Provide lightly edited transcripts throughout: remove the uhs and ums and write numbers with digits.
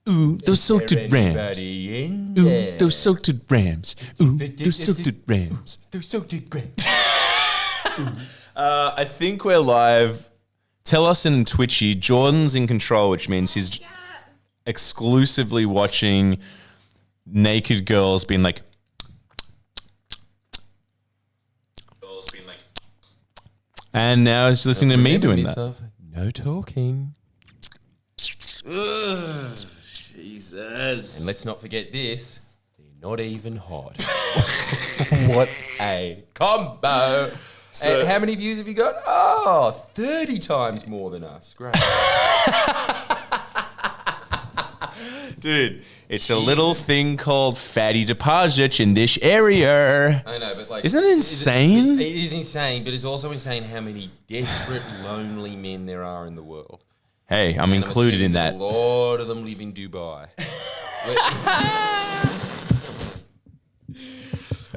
Ooh, those salted rams. Ooh, those salted rams. Ooh, those salted rams. Those salted rams. I think we're live. Tell us in Twitchy. Jordan's in control, which means he's exclusively watching naked girls being like. And now he's listening to me doing that. No talking. Ugh, Jesus. And let's not forget this. They're not even hot. What a combo. So, how many views have you got? Oh, 30 times more than us. Great. Dude, it's a little thing called fatty deposit in this area. I know, but like... Isn't it insane? It is insane, but it's also insane how many desperate, lonely men there are in the world. Hey, I'm included in that. A lot of them live in Dubai.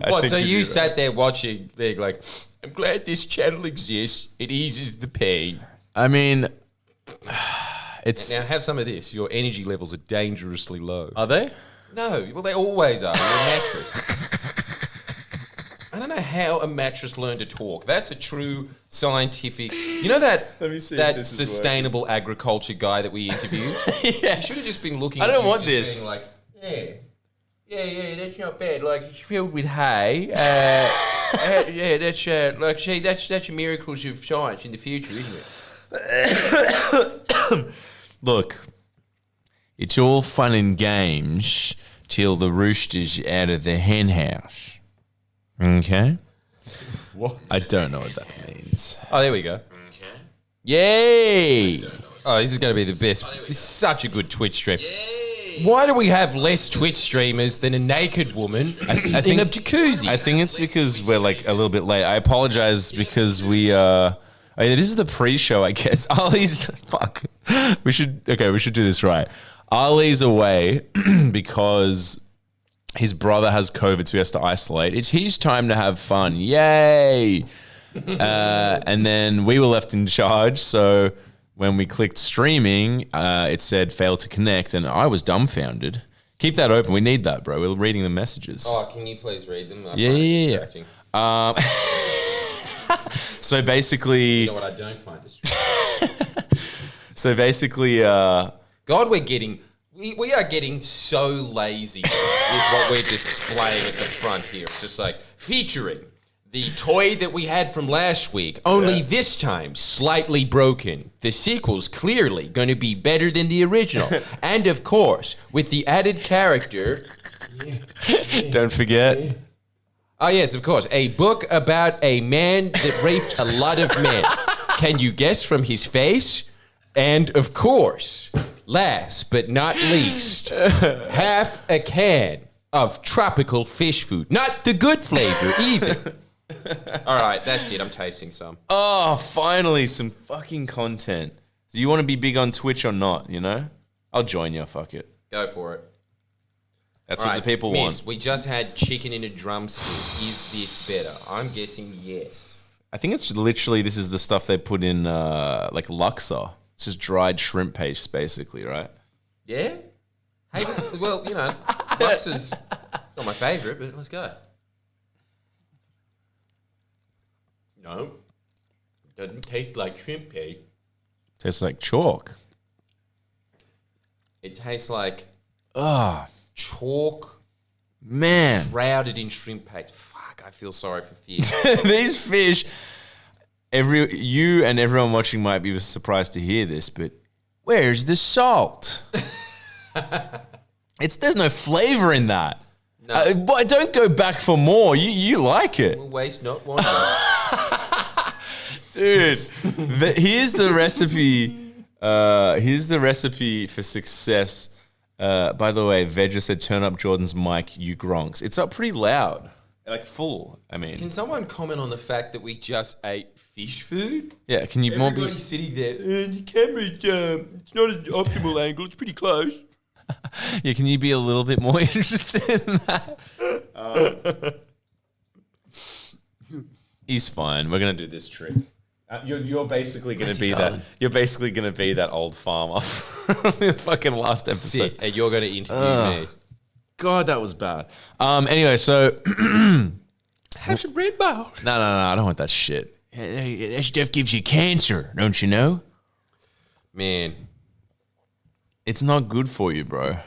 What, so you sat there watching, being like, I'm glad this channel exists. It eases the pain. I mean, it's... Now have some of this. Your energy levels are dangerously low. Are they? No, well, they always are. You're a mattress. I don't know how a mattress learned to talk. That's a true scientific... You know that sustainable agriculture guy that we interviewed? Yeah. You should have just been looking I at don't you want just this. being like, yeah, that's not bad. Like, it's filled with hay. That's your miracles of science in the future, isn't it? Look, it's all fun and games till the rooster's out of the hen house. Okay? What? I don't know what that means. Oh, there we go. Okay. Yay! Oh, this is going to be the best. This is such a good Twitch stream. Why do we have less Twitch streamers than a naked woman in a jacuzzi? I think it's because we're like a little bit late. I apologize because we this is the pre-show, I guess. Ali's fuck. We should do this right. Ali's away because his brother has COVID, so he has to isolate. It's his time to have fun. Yay! And then we were left in charge, so when we clicked streaming, it said failed to connect, and I was dumbfounded. Keep that open. We need that, bro. We're reading the messages. Oh, can you please read them? Yeah. So basically... You know what I don't find distracting? So basically... God, we are getting so lazy with what we're displaying at the front here. It's just like, featuring the toy that we had from last week, only this time slightly broken. The sequel's clearly going to be better than the original. And of course, with the added character... Don't forget... Oh, yes, of course. A book about a man that raped a lot of men. Can you guess from his face? And, of course, last but not least, half a can of tropical fish food. Not the good flavor, either. All right, that's it. I'm tasting some. Oh, finally, some fucking content. Do you want to be big on Twitch or not, you know? I'll join you, fuck it. Go for it. That's what the people want. We just had chicken in a drumstick. Is this better? I'm guessing yes. I think it's literally, this is the stuff they put in, like, Luxor. It's just dried shrimp paste, basically, right? Yeah? Hey, well, you know, Luxor's it's not my favourite, but let's go. No. It doesn't taste like shrimp paste. Tastes like chalk. It tastes like chalk, man, shrouded in shrimp paste. Fuck, I feel sorry for fish. These fish, you and everyone watching might be surprised to hear this, but where's the salt? There's no flavor in that. No. But don't go back for more. You like it. We'll waste not one. Dude, here's the recipe. Here's the recipe for success. By the way, Veg just said, turn up Jordan's mic, you gronks. It's up pretty loud. Like full, I mean. Can someone comment on the fact that we just ate fish food? Yeah, can you more be... Everybody's sitting there, the camera, it's not an optimal angle, it's pretty close. Yeah, can you be a little bit more interested in that? He's fine. We're going to do this trick. You're basically going to be that. You're basically going to be that old farmer from the fucking last episode. Sit, and you're going to interview me. God, that was bad. Anyway, so Have some red balls. no, I don't want that shit. That stuff gives you cancer, don't you know? Man, It's not good for you, bro.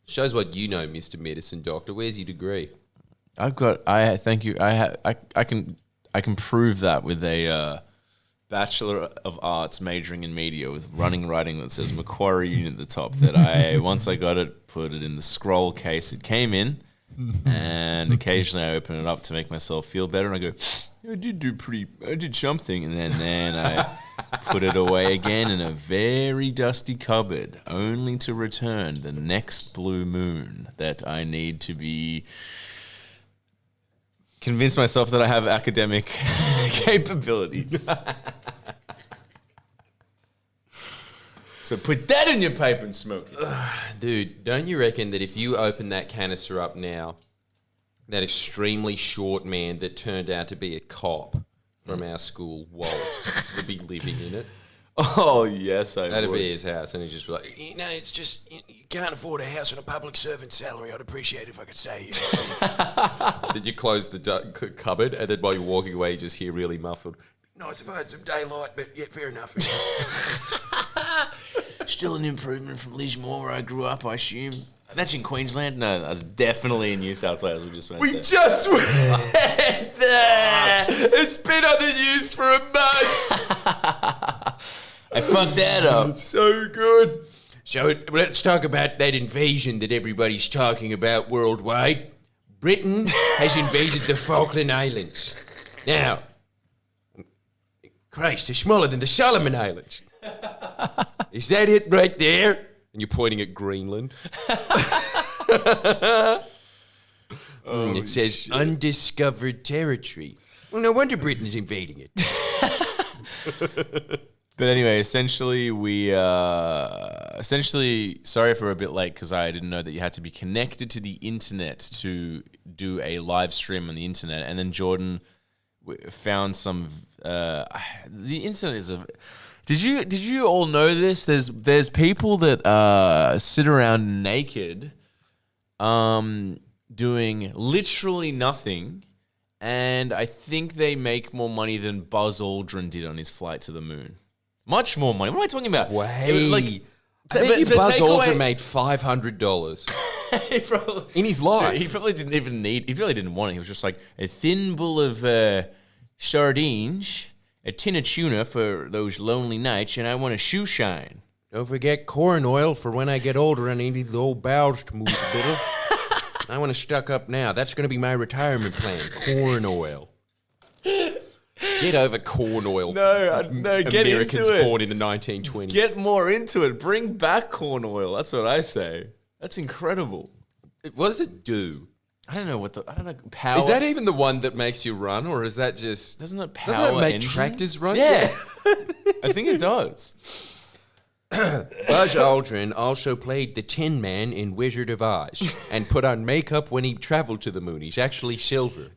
shows what you know, Mr. Medicine Doctor. Where's your degree? Thank you. I can prove that with a Bachelor of Arts majoring in media with running writing that says Macquarie Uni at the top. That once I got it, put it in the scroll case it came in, and occasionally I open it up to make myself feel better, and I go, I did something, and then I put it away again in a very dusty cupboard, only to return the next blue moon that I need to be. Convince myself that I have academic capabilities. So put that in your pipe and smoke it. Dude, don't you reckon that if you open that canister up now, that extremely short man that turned out to be a cop from our school, Walt, would be living in it? Oh, yes, I That'd would. be his house, and he'd just be like, it's just, you can't afford a house on a public servant's salary. I'd appreciate it if I could say it. Then you close the cupboard, and then while you're walking away, you just hear really muffled, nice if I had some daylight, but yeah, fair enough. Still an improvement from Lismore, where I grew up, I assume. That's in Queensland? No, that's definitely in New South Wales. We just went there. Just went there! It's been on the news for a month! I fucked that up. So good. So let's talk about that invasion that everybody's talking about worldwide. Britain has invaded the Falkland Islands. Now, Christ, they're smaller than the Solomon Islands. Is that it right there? And you're pointing at Greenland. It says undiscovered territory. Well, no wonder Britain's invading it. But anyway, essentially, sorry for a bit late because I didn't know that you had to be connected to the internet to do a live stream on the internet. And then Jordan found some, the internet is a, did you all know this? There's people that sit around naked, doing literally nothing. And I think they make more money than Buzz Aldrin did on his flight to the moon. Much more money. What am I talking about? I bet you Buzz Aldrin made $500 in his life. Dude, he probably didn't even need. He really didn't want it. He was just like a thin bowl of sardines, a tin of tuna for those lonely nights, and I want a shoe shine. Don't forget corn oil for when I get older and I need the old bowels to move a little. I want to stuck up now. That's going to be my retirement plan. Corn oil. Get over corn oil. No, get Americans into it. born in the 1920s. Get more into it. Bring back corn oil. That's what I say. That's incredible. What does it do? I don't know power. Is that even the one that makes you run, or is that just... Doesn't it power Doesn't that make engines? tractors run? Yeah. I think it does. Buzz Aldrin also played the Tin Man in Wizard of Oz and put on makeup when he traveled to the moon. He's actually silver.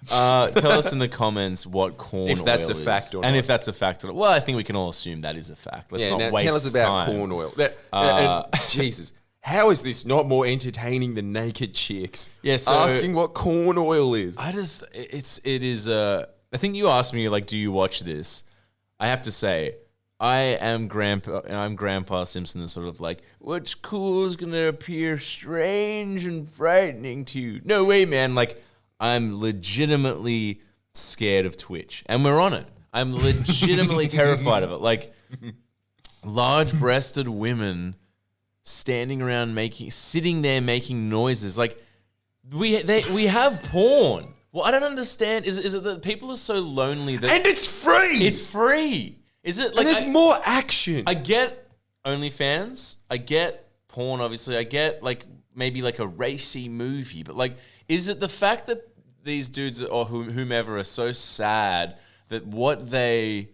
Tell us in the comments what corn If that's oil a fact is. or And not. if that's a fact or not. Well, I think we can all assume that is a fact. Let's not now waste tell us about time. corn oil. Jesus, how is this not more entertaining than naked chicks? Yeah, so- asking what corn oil is. I think you asked me, like, do you watch this? I have to say, I'm Grandpa Simpson, the sort of like, what's cool is going to appear strange and frightening to you. No way, man. Like, I'm legitimately scared of Twitch. And we're on it. I'm legitimately terrified of it. Like, large-breasted women standing around sitting there making noises. Like, we have porn. Well, I don't understand. Is it that people are so lonely that... And it's free! It's free. Is it like... And there's more action. I get OnlyFans. I get porn, obviously. I get, like, maybe like a racy movie. But, like, is it the fact that these dudes or whomever are so sad that what they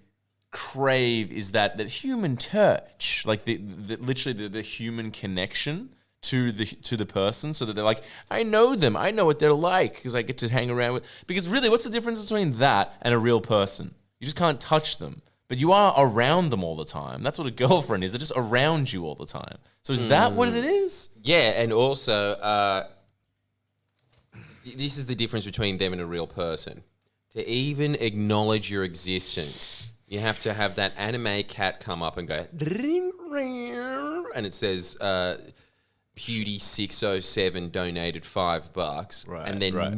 crave is that human touch? Like, literally the human connection to the person, so that they're like, I know them, I know what they're like because I get to hang around with. Because really, what's the difference between that and a real person? You just can't touch them, but you are around them all the time. That's what a girlfriend is. They're just around you all the time. So is that what it is? Yeah, and also, this is the difference between them and a real person. To even acknowledge your existence, you have to have that anime cat come up and go, and it says, Pewdie607 donated $5. Right, and then right.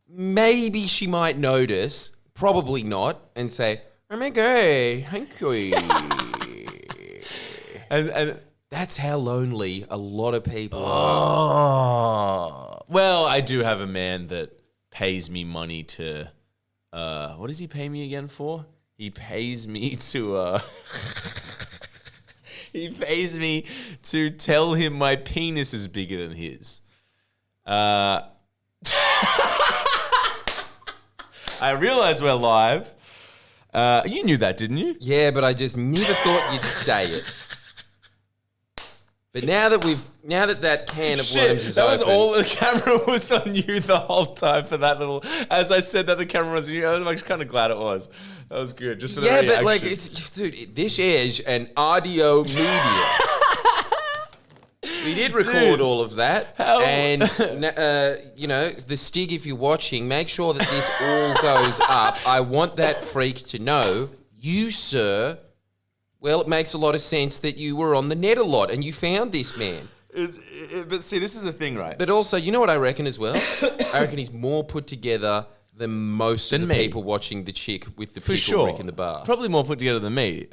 maybe she might notice, probably not, and say, oh my God, thank you. And That's how lonely a lot of people are. Well, I do have a man that pays me money to. What does he pay me again for? He pays me to. He pays me to tell him my penis is bigger than his. I realize we're live. You knew that, didn't you? Yeah, but I just never thought you'd say it. But now that that can of worms is that was open, all. The camera was on you the whole time for that little. As I said that the camera was on you, I'm actually kind of glad it was. That was good. Just for the yeah, reaction. but like dude, this is an audio medium. We did record all of that, and the Stig, if you're watching, make sure that this all goes up. I want that freak to know, you, sir. Well, it makes a lot of sense that you were on the net a lot and you found this man. But see, this is the thing, right? But also, you know what I reckon as well? I reckon he's more put together than most of the people watching the chick with the pickle brick in the bar. Probably more put together than me.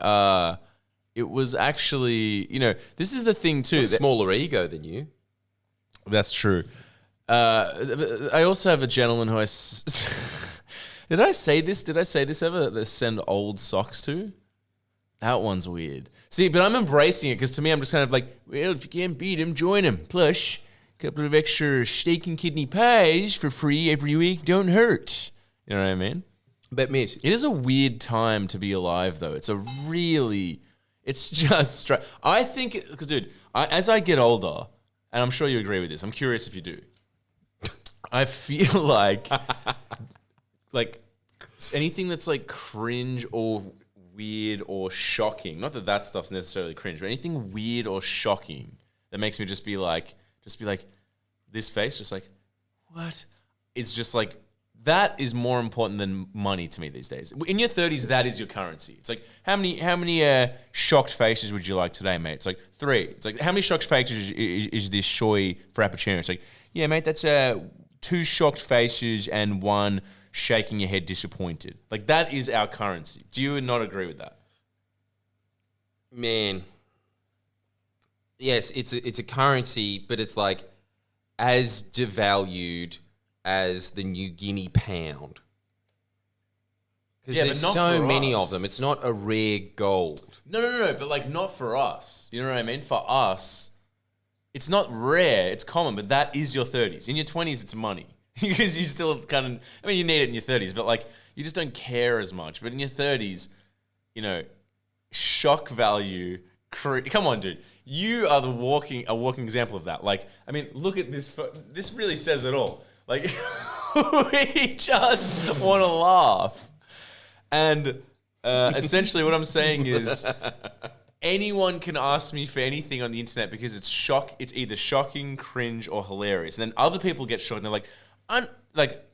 It was actually, this is the thing too. Smaller ego than you. That's true. I also have a gentleman who did I say this? Did I say this ever? That send old socks to? That one's weird. See, but I'm embracing it because to me, I'm just kind of like, well, if you can't beat him, join him. Plus, a couple of extra steak and kidney pies for free every week don't hurt. You know what I mean? But Mitch, It is a weird time to be alive, though. It's just I think, because, dude, as I get older, and I'm sure you agree with this, I'm curious if you do, I feel like anything that's like cringe or weird or shocking, not that stuff's necessarily cringe, but anything weird or shocking that makes me just be like this face, just like, what? It's just like, that is more important than money to me these days. In your 30s, that is your currency. It's like, how many shocked faces would you like today, mate? It's like 3. It's like, how many shocked faces is this shoy frappuccino? It's like, yeah, mate, that's 2 shocked faces and 1 shaking your head disappointed. Like, that is our currency. Do you not agree with that? man, yes, it's a currency, but it's like as devalued as the New Guinea pound. Because there's so many of them. It's not a rare gold. No. But like, not for us. You know what I mean? For us, it's not rare. It's common. But that is your 30s. In your 20s, it's money. Because you still kind of, I mean, you need it in your 30s, but like, you just don't care as much. But in your 30s, you know, shock value. Come on, dude. You are a walking example of that. Like, I mean, look at this. This really says it all. Like, we just want to laugh. And essentially what I'm saying is anyone can ask me for anything on the internet because it's either shocking, cringe, or hilarious. And then other people get shocked and they're like,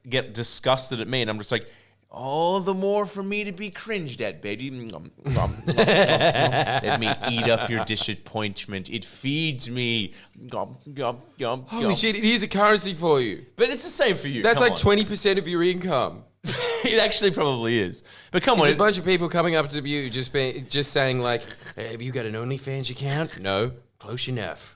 get disgusted at me. And I'm just like, all the more for me to be cringed at, baby. Let me eat up your disappointment. It feeds me. Holy shit, it is a currency for you. But it's the same for you. That's Come like on. 20% of your income. It actually probably is. But come on. There's a bunch of people coming up to you just saying like, hey, have you got an OnlyFans account? No. Close enough.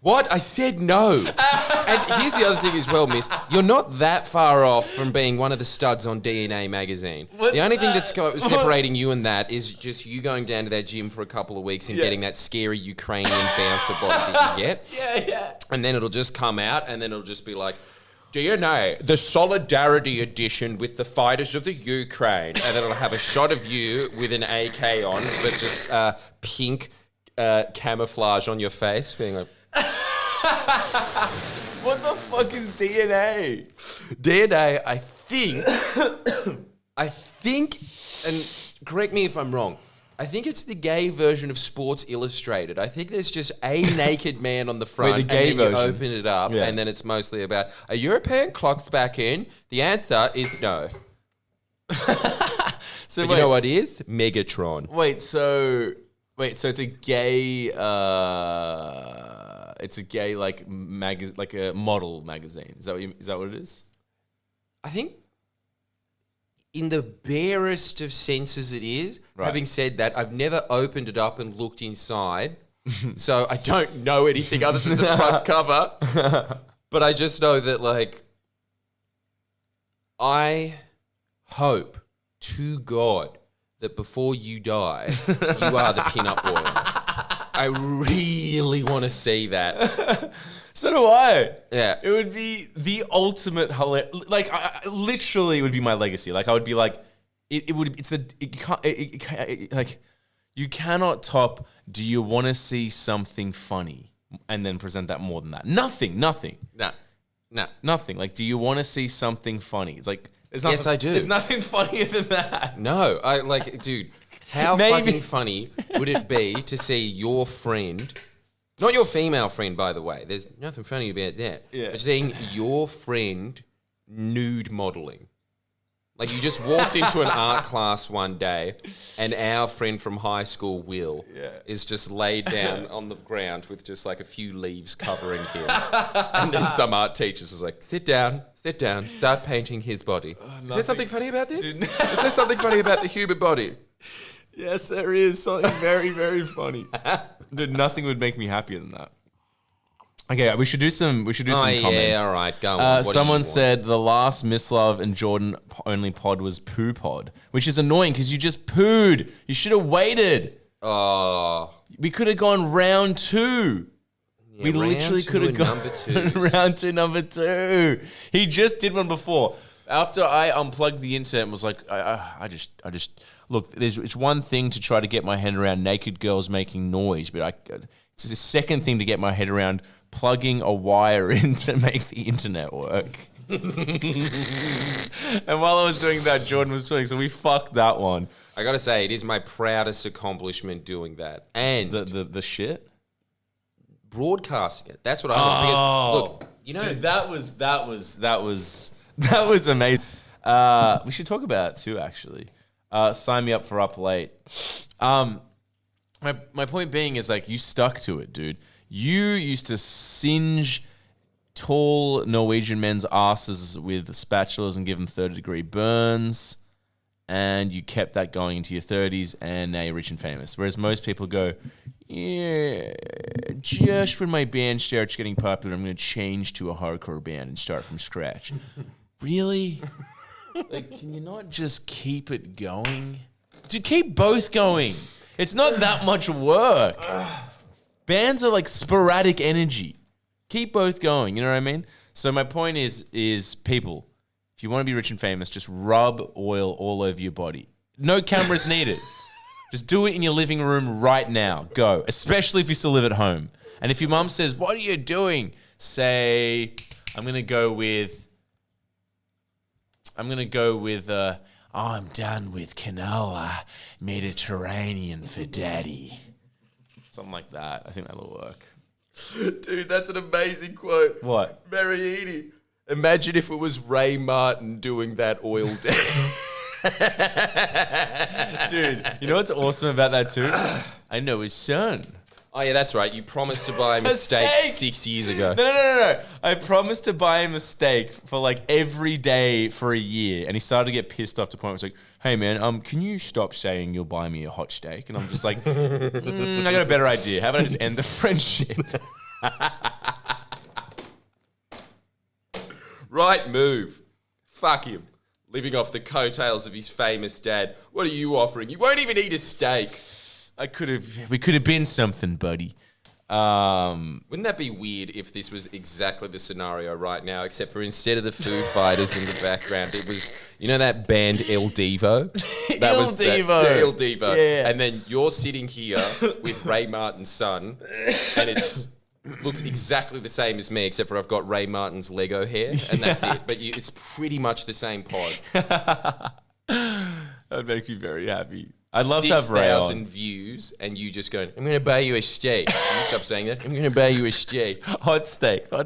What? I said no. And here's the other thing as well, miss. You're not that far off from being one of the studs on DNA magazine. The only thing that's separating you and that is just you going down to that gym for a couple of weeks and getting that scary Ukrainian bouncer body that you get. Yeah. And then it'll just come out and then it'll just be like, DNA, the Solidarity Edition with the fighters of the Ukraine. And then it'll have a shot of you with an AK on, but just pink camouflage on your face, being like, What the fuck is DNA? DNA, I think, and correct me if I'm wrong, I think it's the gay version of Sports Illustrated. I think there's just a naked man on the front, the gay and then version. you open it up, Yeah. and then it's mostly about, a European clocked back in? The answer is no. So But you know what is? Megatron. So it's a gay, like like a model magazine. Is that what it is? I think in the barest of senses it is. Right. Having said that, I've never opened it up and looked inside, so I don't know anything other than the front cover. But I just know that, like, I hope to God that before you die, you are the pinup boy. I really want to see that. So do I. Yeah. It would be the ultimate like, literally, it would be my legacy. Like, I would be like, like, you cannot top, do you want to see something funny? And then present that more than that. Nothing. No. Nothing. Like, do you want to see something funny? It's like, there's nothing, Yes, I do. There's nothing funnier than that. No, I like, dude, how Maybe. fucking funny would it be to see your friend, not your female friend, by the way, there's nothing funny about that, Yeah. but seeing your friend nude modeling. Like, you just walked into an art class one day and our friend from high school, Will, is just laid down on the ground with just like a few leaves covering him. And then some art teachers was like, sit down, start painting his body. Is there something funny about this? Is there something funny about the human body? Yes, there is something very, very funny. Dude, nothing would make me happier than that. Okay, we should do some comments. Yeah, all right, go on. What do you Someone want? said the last Mislav and Jordan only pod was poo pod, which is annoying because you just pooed. You should have waited. Oh, We could have gone round 2. yeah, We round literally two could have and gone number 2. round 2, number 2. He just did one before. After I unplugged the internet and was like, I just look. It's one thing to try to get my head around naked girls making noise, but it's the second thing to get my head around plugging a wire in to make the internet work. And while I was doing that, Jordan was doing, so we fucked that one. I gotta say, it is my proudest accomplishment doing that, and The shit. broadcasting it. That's what I want. Because look, you know, Dude, that was amazing. We should talk about it too, actually. Sign me up for Up Late. My point being is, like, you stuck to it, dude. You used to singe tall Norwegian men's asses with spatulas and give them 30-degree burns, and you kept that going into your 30s, and now you're rich and famous. Whereas most people go, yeah, just when my band starts getting popular, I'm going to change to a hardcore band and start from scratch. Really? Like, can you not just keep it going? Dude, keep both going. It's not that much work. Bands are like sporadic energy. Keep both going, you know what I mean? So my point is people, if you want to be rich and famous, just rub oil all over your body. No cameras needed. Just do it in your living room right now. Go. Especially if you still live at home. And if your mum says, what are you doing? Say, I'm going to go with, I'm done with canola, Mediterranean for daddy. Something like that. I think that'll work. dude, that's an amazing quote. What? Mary Edie. Imagine if it was Ray Martin doing that oil dance. Dude, you know what's awesome about that too? I know his son. Oh yeah, that's right. You promised to buy him a steak steak? 6 years ago. No. I promised to buy him a steak for like every day for a year. And he started to get pissed off to the point where it's like, hey man, can you stop saying you'll buy me a hot steak? And I'm just like, I got a better idea. How about I just end the friendship? Right move. Fuck him. Living off the coattails of his famous dad. What are you offering? You won't even eat a steak. We could have been something, buddy. Wouldn't that be weird if this was exactly the scenario right now, except for instead of the Foo Fighters in the background, it was, you know that band El Divo? That El was Divo. El Divo. Yeah. And then you're sitting here with Ray Martin's son, and it's looks exactly the same as me, except for I've got Ray Martin's Lego hair, and that's it. But it's pretty much the same pod. That'd make me very happy. I'd love to have Ray on. 6,000 views, and you just going, I'm going to buy you a steak. Can you stop saying that? I'm going to buy you a steak. Hot steak. Why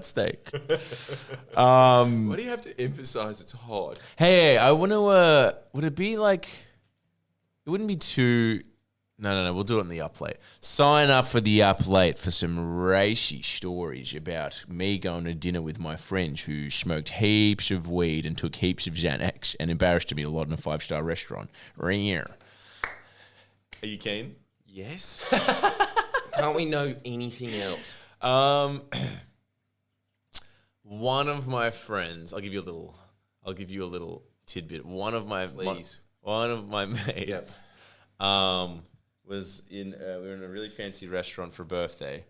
do you have to emphasize it's hot? Hey, I want to, would it be like, it wouldn't be too, no, we'll do it in the up late. Sign up for the up late for some racy stories about me going to dinner with my friend who smoked heaps of weed and took heaps of Xanax and embarrassed me a lot in a 5-star restaurant. Rare. Are you keen? Yes. Can't we know anything else? One of my friends, I'll give you a little tidbit. One of my mates, was in. We were in a really fancy restaurant for a birthday,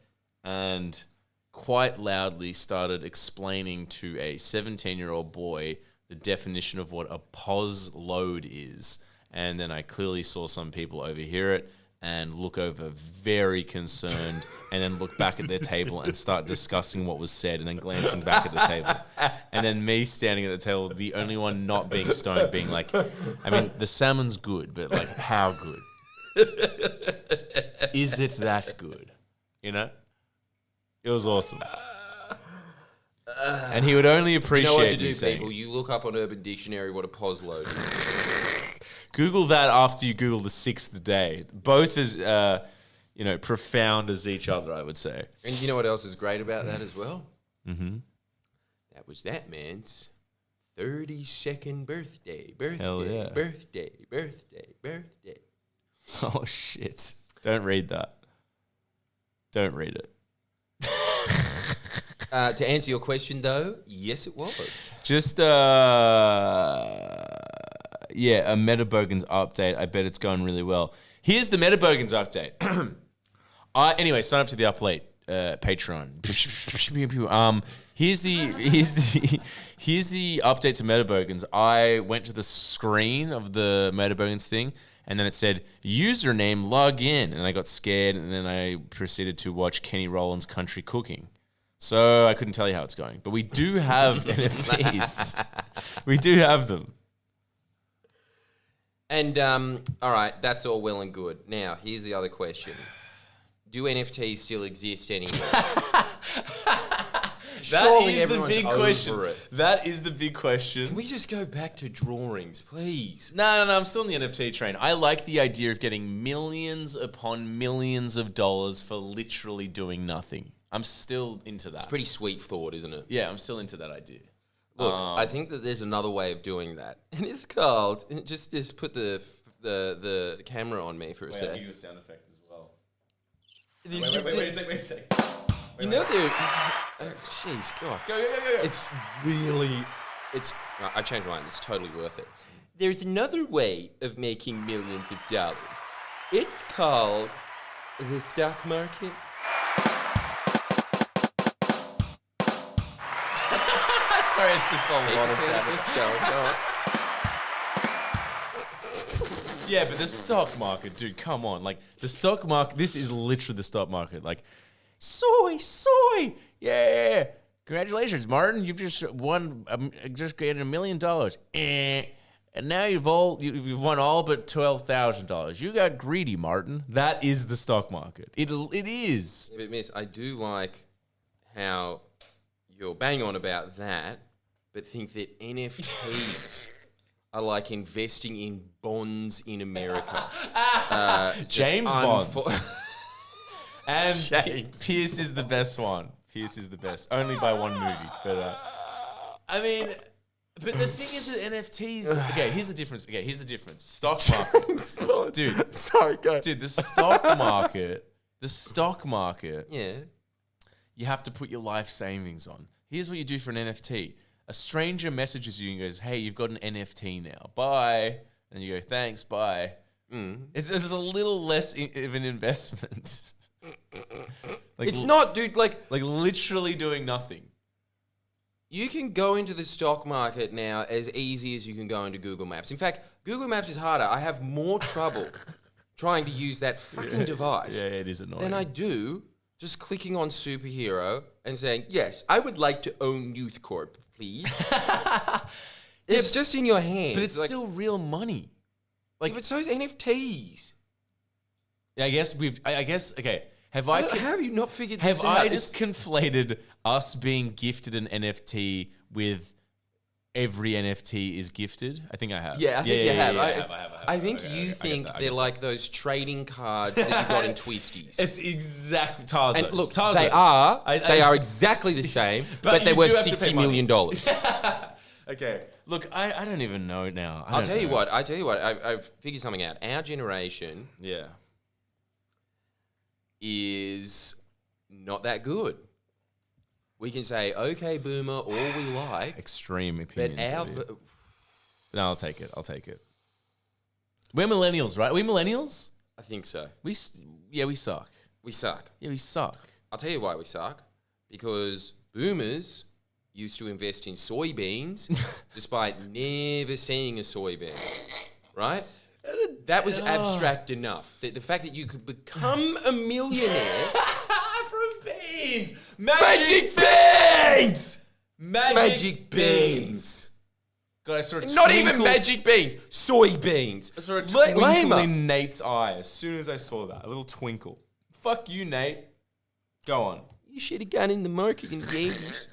and quite loudly started explaining to a 17-year-old boy the definition of what a pos load is. And then I clearly saw some people overhear it and look over very concerned and then look back at their table and start discussing what was said and then glancing back at the table. And then me standing at the table, the only one not being stoned, being like, I mean, the salmon's good, but like, how good? Is it that good? You know? It was awesome. And he would only appreciate you know what to do, saying people? You look up on Urban Dictionary what a pos load is. Google that after you Google the sixth day. Both as, profound as each other, I would say. And you know what else is great about that as well? Mm-hmm. That was that man's 32nd birthday. Hell yeah. Birthday. Oh, shit. Don't read that. Don't read it. To answer your question, though, yes, it was. Just, a Metabones update. I bet it's going really well. Here's the Metabones update. Anyway, sign up to the Up Late Patreon. Here's the update to Metabones. I went to the screen of the Metabones thing, and then it said username log in, and I got scared, and then I proceeded to watch Kenny Rowland's Country Cooking. So I couldn't tell you how it's going, but we do have NFTs. We do have them. And, all right, that's all well and good. Now, here's the other question. Do NFTs still exist anymore? That is the big question. That is the big question. Can we just go back to drawings, please? No, I'm still in the NFT train. I like the idea of getting millions upon millions of dollars for literally doing nothing. I'm still into that. It's a pretty sweet thought, isn't it? Yeah, I'm still into that idea. Look, I think that there's another way of doing that, and it's called. Just put the camera on me for a I'll sec. give you a sound effect as well. Wait a sec. You know, there. Jeez, God. Go. It's really. I changed my mind. It's totally worth it. There's another way of making millions of dollars. It's called the stock market. Sorry, it's just a lot of sound effects going. Yeah, but the stock market, dude, come on. Like, the stock market, this is literally the stock market. Like, soy. Yeah. Congratulations, Martin. You've just won, just gained $1 million. And now you've won all but $12,000. You got greedy, Martin. That is the stock market. It is. Yeah, but miss, I do like how you're bang on about that, but think that NFTs are like investing in bonds in America. James Bonds. And James Pierce is the best one. Pierce is the best. Only by one movie. But but the thing is with NFTs. Okay, here's the difference. Stock market. Dude. Sorry, go. Dude, the stock market. Yeah. You have to put your life savings on. Here's what you do for an NFT. A stranger messages you and goes, hey, you've got an NFT now. Bye. And you go, thanks, bye. It's a little less of an investment. It's not, dude. Like literally doing nothing. You can go into the stock market now as easy as you can go into Google Maps. In fact, Google Maps is harder. I have more trouble trying to use that fucking device Yeah, it is annoying. than I do just clicking on superhero and saying, yes, I would like to own Youth Corp, please. It's just in your hands. But it's like, still real money. Like, but so is NFTs. I guess okay. How have you not figured this out? Have I just conflated us being gifted an NFT with every NFT is gifted? I think I have. Yeah, I think you have. I have. I think you think they're like those trading cards that you got in Twisties. It's exactly Tarzos. And look, Tarzos. they are exactly the same, but they're worth $60 million. Okay, look, I don't even know now. I'll tell you what. I've figured something out. Our generation, is not that good. We can say, okay, boomer, all we like. Extreme opinions. But no, I'll take it. We're millennials, right? Are we millennials? I think so. We suck. We suck. Yeah, we suck. I'll tell you why we suck. Because boomers used to invest in soybeans despite never seeing a soybean, right? That was abstract enough. The fact that you could become a millionaire from beans, magic beans, magic beans. God, I saw a not even magic beans, soybeans. I saw a twinkle in Nate's eye as soon as I saw that. A little twinkle. Fuck you, Nate. Go on. You should have gone in the market and games.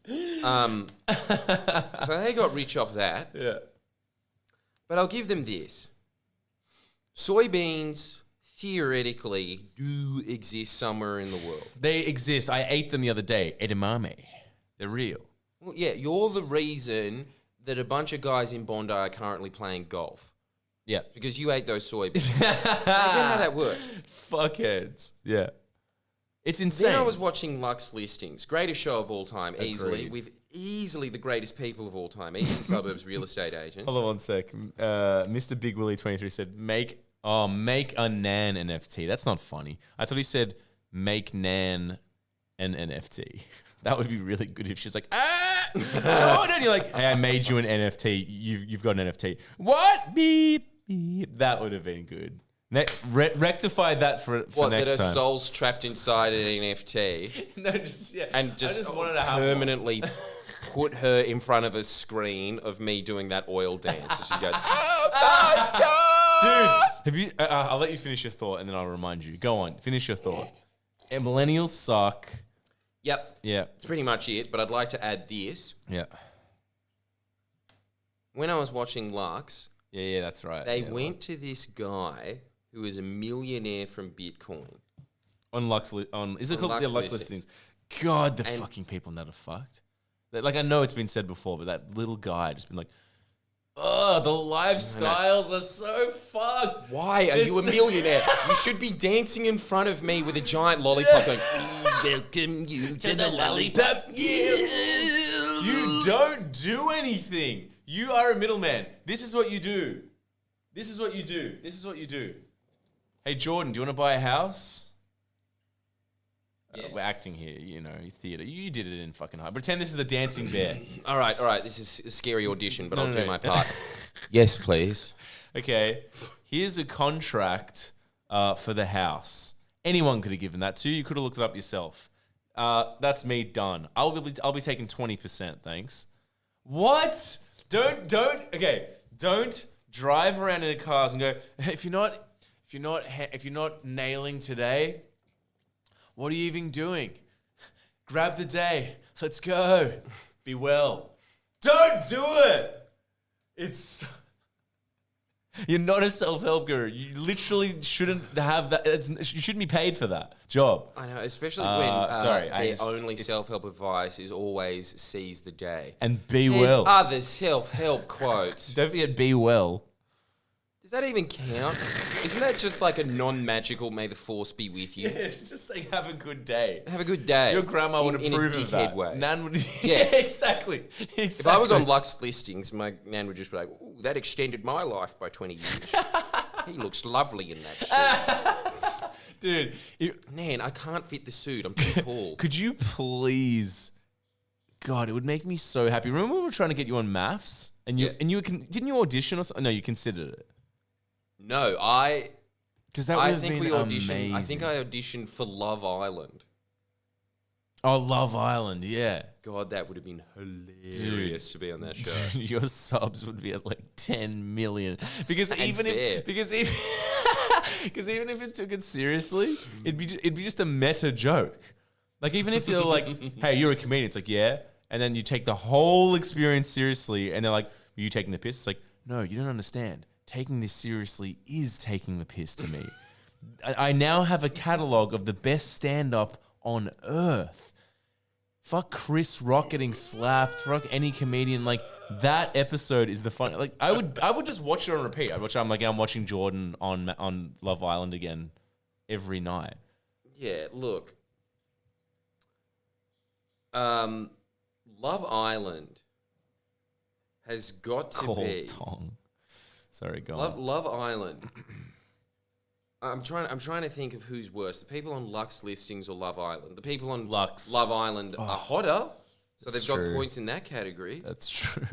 So they got rich off that. Yeah. But I'll give them this. Soybeans theoretically do exist somewhere in the world. They exist. I ate them the other day. Edamame. They're real. Well, yeah, you're the reason that a bunch of guys in Bondi are currently playing golf. Yeah. Because you ate those soybeans. So I get how that works. Fuckheads. Yeah. It's insane. Then I was watching Lux Listings, greatest show of all time, easily, with easily the greatest people of all time, Eastern Suburbs real estate agents. Hold on 1 sec. Mr. Big Willie 23 said, make a Nan NFT. That's not funny. I thought he said, make Nan an NFT. That would be really good if she's like, Jordan, you're like, hey, I made you an NFT. You've got an NFT. What? Beep, beep. That would have been good. Rectify that for next time. That her soul's trapped inside an NFT. No, just and just permanently put her in front of a screen of me doing that oil dance. So she goes, oh my God! Dude, have you? I'll let you finish your thought and then I'll remind you. Go on, finish your thought. And millennials suck. Yep. Yeah. That's pretty much it, but I'd like to add this. Yeah. When I was watching Lux, yeah, that's right. They went to this guy who is a millionaire from Bitcoin. On Lux Listings. God, the fucking people that are fucked. Like, I know it's been said before, but that little guy just been like, oh, the lifestyles are so fucked. Why are you a millionaire? You should be dancing in front of me with a giant lollipop going, welcome you to the lollipop. You don't do anything. You are a middleman. This is what you do. This is what you do. This is what you do. Hey, Jordan, do you want to buy a house? Yes. We're acting here, theater. You did it in fucking high. Pretend this is the dancing bear. All right. This is a scary audition, but I'll do my part. Yes, please. Okay. Here's a contract for the house. Anyone could have given that to you. You could have looked it up yourself. That's me done. I'll be taking 20%, thanks. What? Don't drive around in cars and go, if you're not nailing today, what are you even doing? Grab the day. Let's go. Be well. Don't do it. You're not a self-help guru. You literally shouldn't have that. You shouldn't be paid for that job. I know, especially when their only self-help advice is always seize the day. And be There's well. other self-help quotes. Don't forget be well. Does that even count? Isn't that just like a non-magical, may the force be with you? Yeah, it's just like, have a good day. Have a good day. Your grandma would approve of that. Way. Nan would... Yes. Exactly. If I was on Lux Listings, my nan would just be like, ooh, that extended my life by 20 years. He looks lovely in that suit. Dude. Nan, I can't fit the suit. I'm too tall. Could you please... God, it would make me so happy. Remember when we were trying to get you on maths? And you didn't you audition or something? No, you considered it. No, I Because that would I have think been we auditioned. amazing. I think I auditioned for Love Island. Oh, Love Island, yeah. God, that would have been hilarious to be on that show. Your subs would be at like 10 million. Because even fair. because even if it took it seriously, it'd be just a meta joke. Like even if you're like, hey, you're a comedian, it's like, yeah. And then you take the whole experience seriously, and they're like, are you taking the piss? It's like, no, you don't understand. Taking this seriously is taking the piss to me. I now have a catalog of the best stand-up on earth. Fuck Chris Rock getting slapped. Fuck any comedian. Like that episode is the fun. Like I would just watch it on repeat. I'm watching Jordan on Love Island again every night. Yeah, look. Love Island has got to be Tong. Sorry, go on. Love Island. I'm trying to think of who's worse: the people on Lux Listings or Love Island. The people on Lux. Love Island are hotter, so they've got true. points in that category. That's true.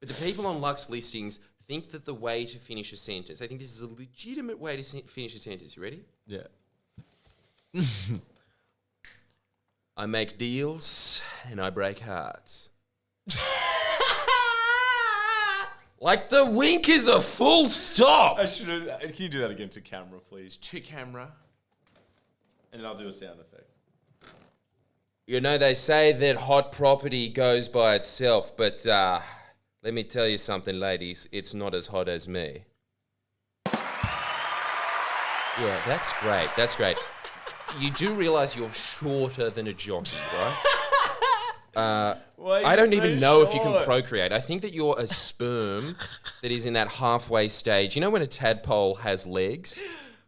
But the people on Lux Listings think that the way to finish a sentence. I think this is a legitimate way to finish a sentence. You ready? Yeah. I make deals and I break hearts. Like the wink is a full stop. I should have. Can you do that again to camera, please? To camera. And then I'll do a sound effect. You know, they say that hot property goes by itself, but let me tell you something, ladies. It's not as hot as me. Yeah, that's great. That's great. You do realize you're shorter than a jockey, right? I don't even know if you can procreate. I think that you're a sperm that is in that halfway stage. You know when a tadpole has legs?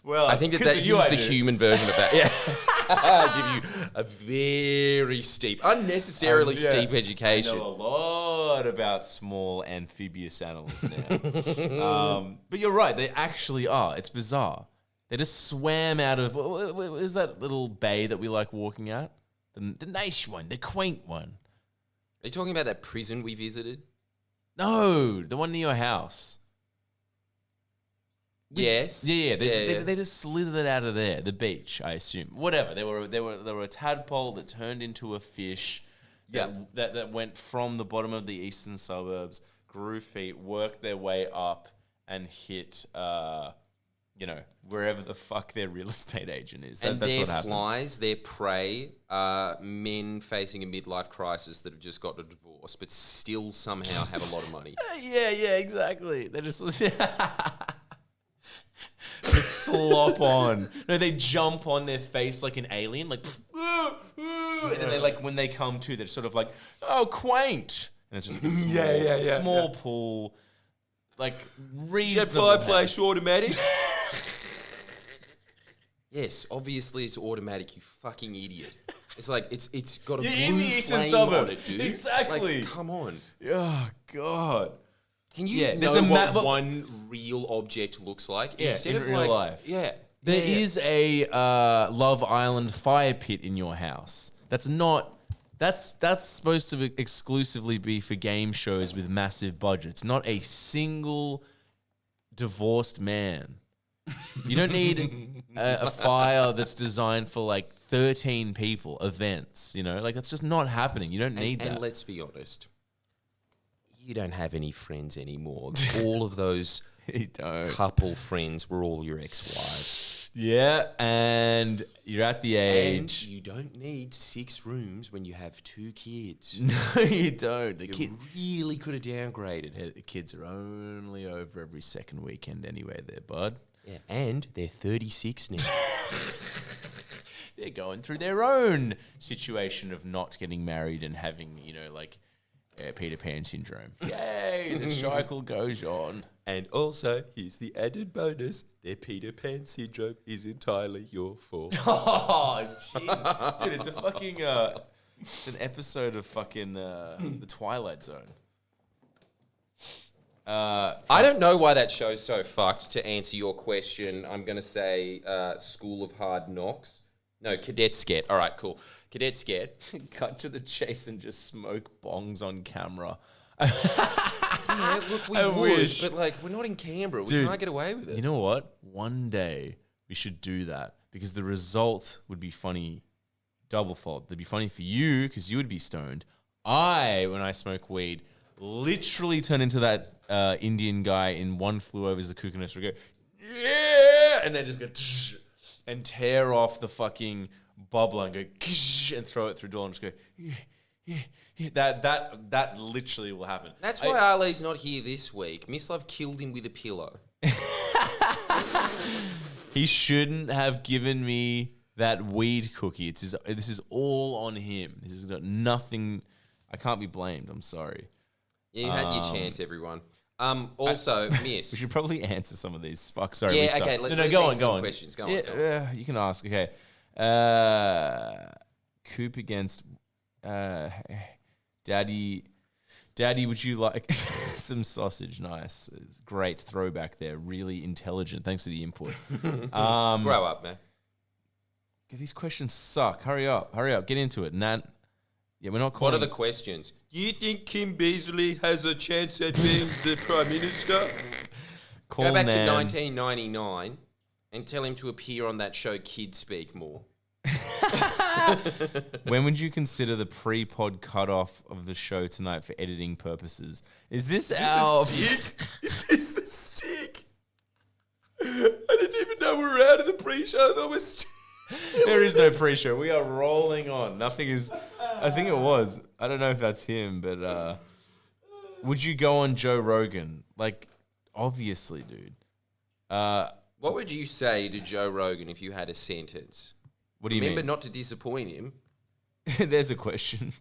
Well, I think that he's the human version of that. Yeah. I give you a very steep, unnecessarily steep education. I know a lot about small amphibious animals now. But you're right, they actually are. It's bizarre. They just swam out of... What is that little bay that we like walking at? The nice one, the quaint one. Are you talking about that prison we visited? No, the one near your house. Yes. Yeah. They just slithered out of there, the beach, I assume. Whatever. They were a tadpole that turned into a fish. That went from the bottom of the eastern suburbs, grew feet, worked their way up, and hit wherever the fuck their real estate agent is. And that's their what happened. flies, their prey, are men facing a midlife crisis that have just got a divorce, but still somehow have a lot of money. Yeah, exactly. They just slop on. No, they jump on their face like an alien, like, and then they when they come to, they're sort of like, oh, quaint. And it's just like a small pool, like reasonable. Fireplace automatic. Yes, obviously it's automatic, you fucking idiot. It's like, it's got a blue in the eastern flame suburbs. on it, dude. Exactly. Like, come on. Oh, God. Can you know what one real object looks like? Yeah, Instead in of real life. Yeah. There is a Love Island fire pit in your house. That's supposed to exclusively be for game shows with massive budgets, not a single divorced man. You don't need a fire that's designed for like 13 people events, that's just not happening. You don't need that. And let's be honest, you don't have any friends anymore. All of those couple friends were all your ex-wives. Yeah, and you're at the age. And you don't need 6 rooms when you have 2 kids. No, you don't. You really could have downgraded. The kids are only over every second weekend anyway there, bud. Yeah, and they're 36 now. They're going through their own situation of not getting married and having, Peter Pan syndrome. Yay, the cycle goes on. And also, here's the added bonus. Their Peter Pan syndrome is entirely your fault. Oh, jeez. Dude, it's a fucking... it's an episode of fucking The Twilight Zone. I don't know why that show's so fucked. To answer your question, I'm going to say School of Hard Knocks. No, Cadet Scared. All right, cool. Cadet Scared. Cut to the chase and just smoke bongs on camera. Yeah, Yeah, look, we I would, wish. but like we're not in Canberra. Dude, We can't get away with it. You know what? One day we should do that because the result would be funny double fold. They'd be funny for you because you would be stoned. When I smoke weed, literally turn into that Indian guy in One Flew Over the Cuckoo Nest. We go, yeah, and then just go tsh, and tear off the fucking bubbler and go ksh, and throw it through door and just go. Yeah. Yeah, that literally will happen. That's why Ali's not here this week. Mislav killed him with a pillow. He shouldn't have given me that weed cookie. This is all on him. This has got nothing. I can't be blamed. I'm sorry. Yeah, you had your chance, everyone. Also, Miss. We should probably answer some of these. Fuck, sorry. Yeah, okay. Let's go answer on. Questions. Go Yeah, on. you can ask. Okay. Coop against Daddy, would you like some sausage? Nice. Great throwback there. Really intelligent. Thanks for the input. Grow up, man. These questions suck. Hurry up. Get into it. Nat. Yeah, we're not calling. What are the questions? Do you think Kim Beazley has a chance at being the Prime Minister? Call Go back Nan. to 1999 and tell him to appear on that show Kids Speak More. When would you consider the pre-pod cutoff of the show tonight for editing purposes? Is this our stick? Is this the stick? I didn't even know we were out of the pre-show. That was. There is no pre-show. We are rolling on. Nothing is. I think it was. I don't know if that's him, but would you go on Joe Rogan? Like, obviously, dude. What would you say to Joe Rogan if you had a sentence? What do you Remember mean? not to disappoint him. There's a question.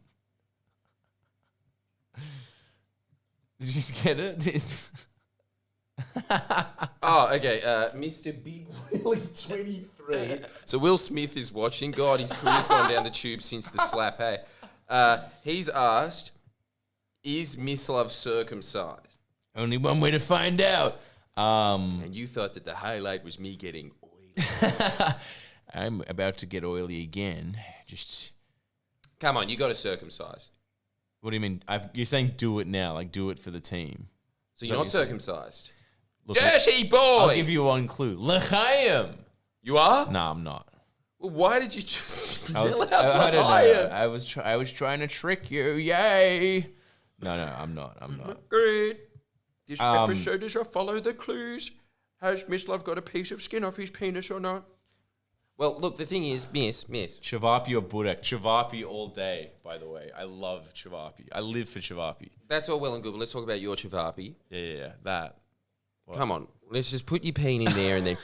Did you just get it? Oh, okay. Mr. Big Willie 23. So Will Smith is watching. God, his career's gone down the tube since the slap, hey? He's asked, is Mislav circumcised? Only one way to find out. And you thought that the highlight was me getting oily. I'm about to get oily again. Just... Come on, you got to circumcise. What do you mean? You're saying do it now, like do it for the team. So you're not circumcised. Look, Dirty boy! I'll give you one clue. L'chaim. You are? No, I'm not. Well, why did you just I yell out don't know. L'chaim? I was trying to trick you. Yay! No, I'm not. Great. This episode is a follow the clues. Has Mislav got a piece of skin off his penis or not? Well, look, the thing is, Miss. Chavapi or Burek? Chavapi all day, by the way. I love Chavapi. I live for Chavapi. That's all well and good, but let's talk about your Chavapi. Yeah. That. What? Come on. Let's just put your peen in there and then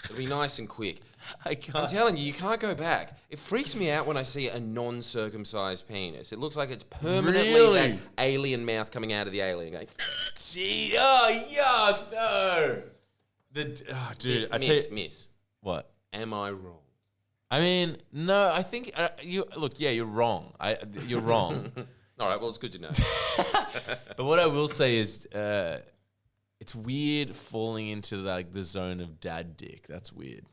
it'll be nice and quick. I can't. I'm telling you can't go back. It freaks me out when I see a non-circumcised penis. It looks like it's permanently that alien mouth coming out of the alien going, Gee, oh, yuck, no. Dude, I tell you. Miss. What? Am I wrong? I mean, no, I think, you're wrong. You're wrong. All right, well, it's good to know. But what I will say is, it's weird falling into like the zone of dad dick. That's weird.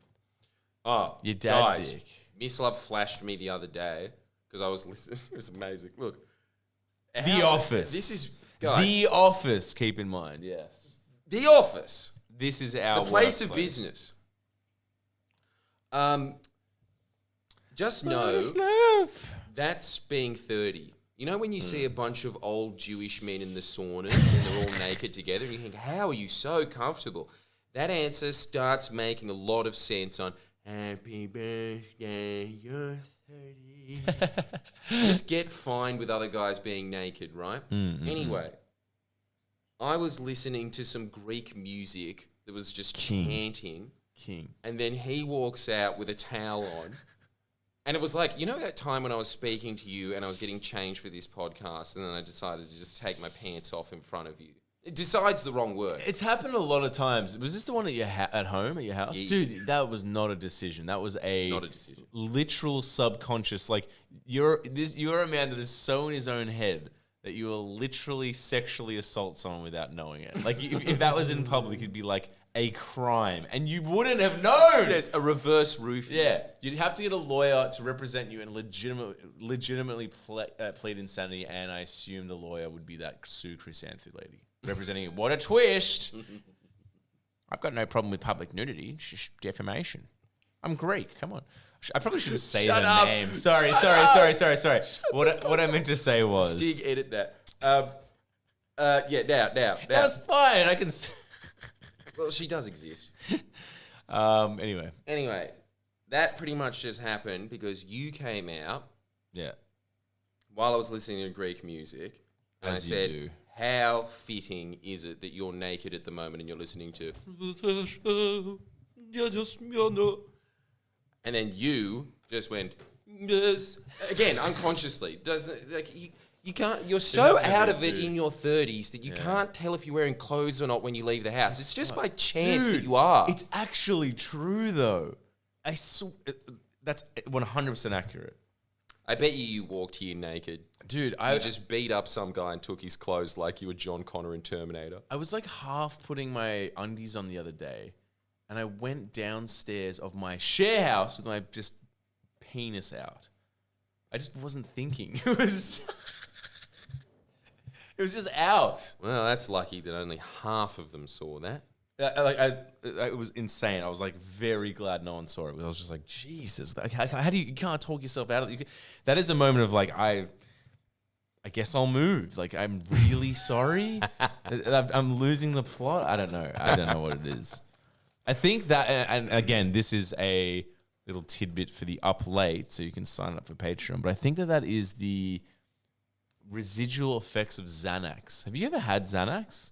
Oh, Your dad guys, dick. Mislav flashed me the other day because I was listening. It was amazing. Look. The Office. This is, guys. The Office, keep in mind, yes. The Office. This is our The place of workplace. business. Just know Love. that's being 30. You know when you see a bunch of old Jewish men in the saunas and they're all naked together and you think, how are you so comfortable? That answer starts making a lot of sense on happy birthday, you're 30. Just get fined with other guys being naked, right? Anyway, I was listening to some Greek music that was just chanting. King. And then he walks out with a towel on. And it was like, you know that time when I was speaking to you and I was getting changed for this podcast and then I decided to just take my pants off in front of you. It decides the wrong word. It's happened a lot of times. Was this the one at your at home, at your house? Yeah. Dude, that was not a decision. That was Not a decision. literal subconscious. Like, you're a man that is so in his own head that you will literally sexually assault someone without knowing it. Like, if that was in public, it'd be like a crime, and you wouldn't have known. Yes, a reverse roofie. Yeah, you'd have to get a lawyer to represent you and legitimately plead insanity, and I assume the lawyer would be that Sue Chrysanthi lady representing you. What a twist! I've got no problem with public nudity. It's just defamation. I'm Greek. Come on. I probably shouldn't say Shut the up. name. Sorry. What I meant to say was... Stig, edit that. Now. That's fine. I can... Well, she does exist. Anyway. Anyway, that pretty much just happened because you came out Yeah. while I was listening to Greek music. And As I you said, do. how fitting is it that you're naked at the moment and you're listening to... And then you just went, yes. Again, unconsciously. Doesn't like you can't. You're so not gonna out be of it too- in your 30s that you can't tell if you're wearing clothes or not when you leave the house. It's just by chance Dude, that you are. It's actually true, though. That's 100% accurate. I bet you walked here naked. Dude, You just beat up some guy and took his clothes like you were John Connor in Terminator. I was like half putting my undies on the other day, and I went downstairs of my share house with my just penis out. I just wasn't thinking. It was just out. Well, that's lucky that only half of them saw that. It was insane. I was like very glad no one saw it. I was just like, Jesus, like, how do you can't talk yourself out of it? That is a moment of like, I guess I'll move. Like, I'm really sorry. I'm losing the plot. I don't know what it is. I think that, and again, this is a little tidbit for the up late, so you can sign up for Patreon. But I think that is the residual effects of Xanax. Have you ever had Xanax?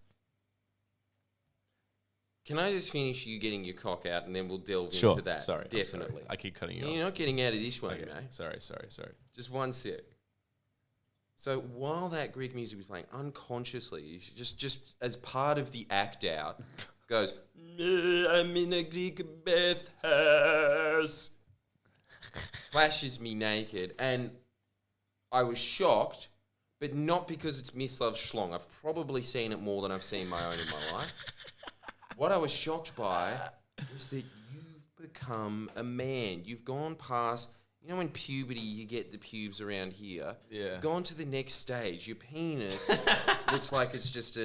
Can I just finish you getting your cock out and then we'll delve Sure. into that? Sorry. I'm Definitely. sorry. I keep cutting you You're off. not getting out of this one, Okay. mate. Sorry. Just one sec. So while that Greek music was playing, unconsciously, just as part of the act out, goes, I'm in a Greek bathhouse. Flashes me naked. And I was shocked, but not because it's Mislav Schlong. I've probably seen it more than I've seen my own in my life. What I was shocked by was that you've become a man. You've gone past, you know, in puberty you get the pubes around here. Yeah. You've gone to the next stage. Your penis looks like it's just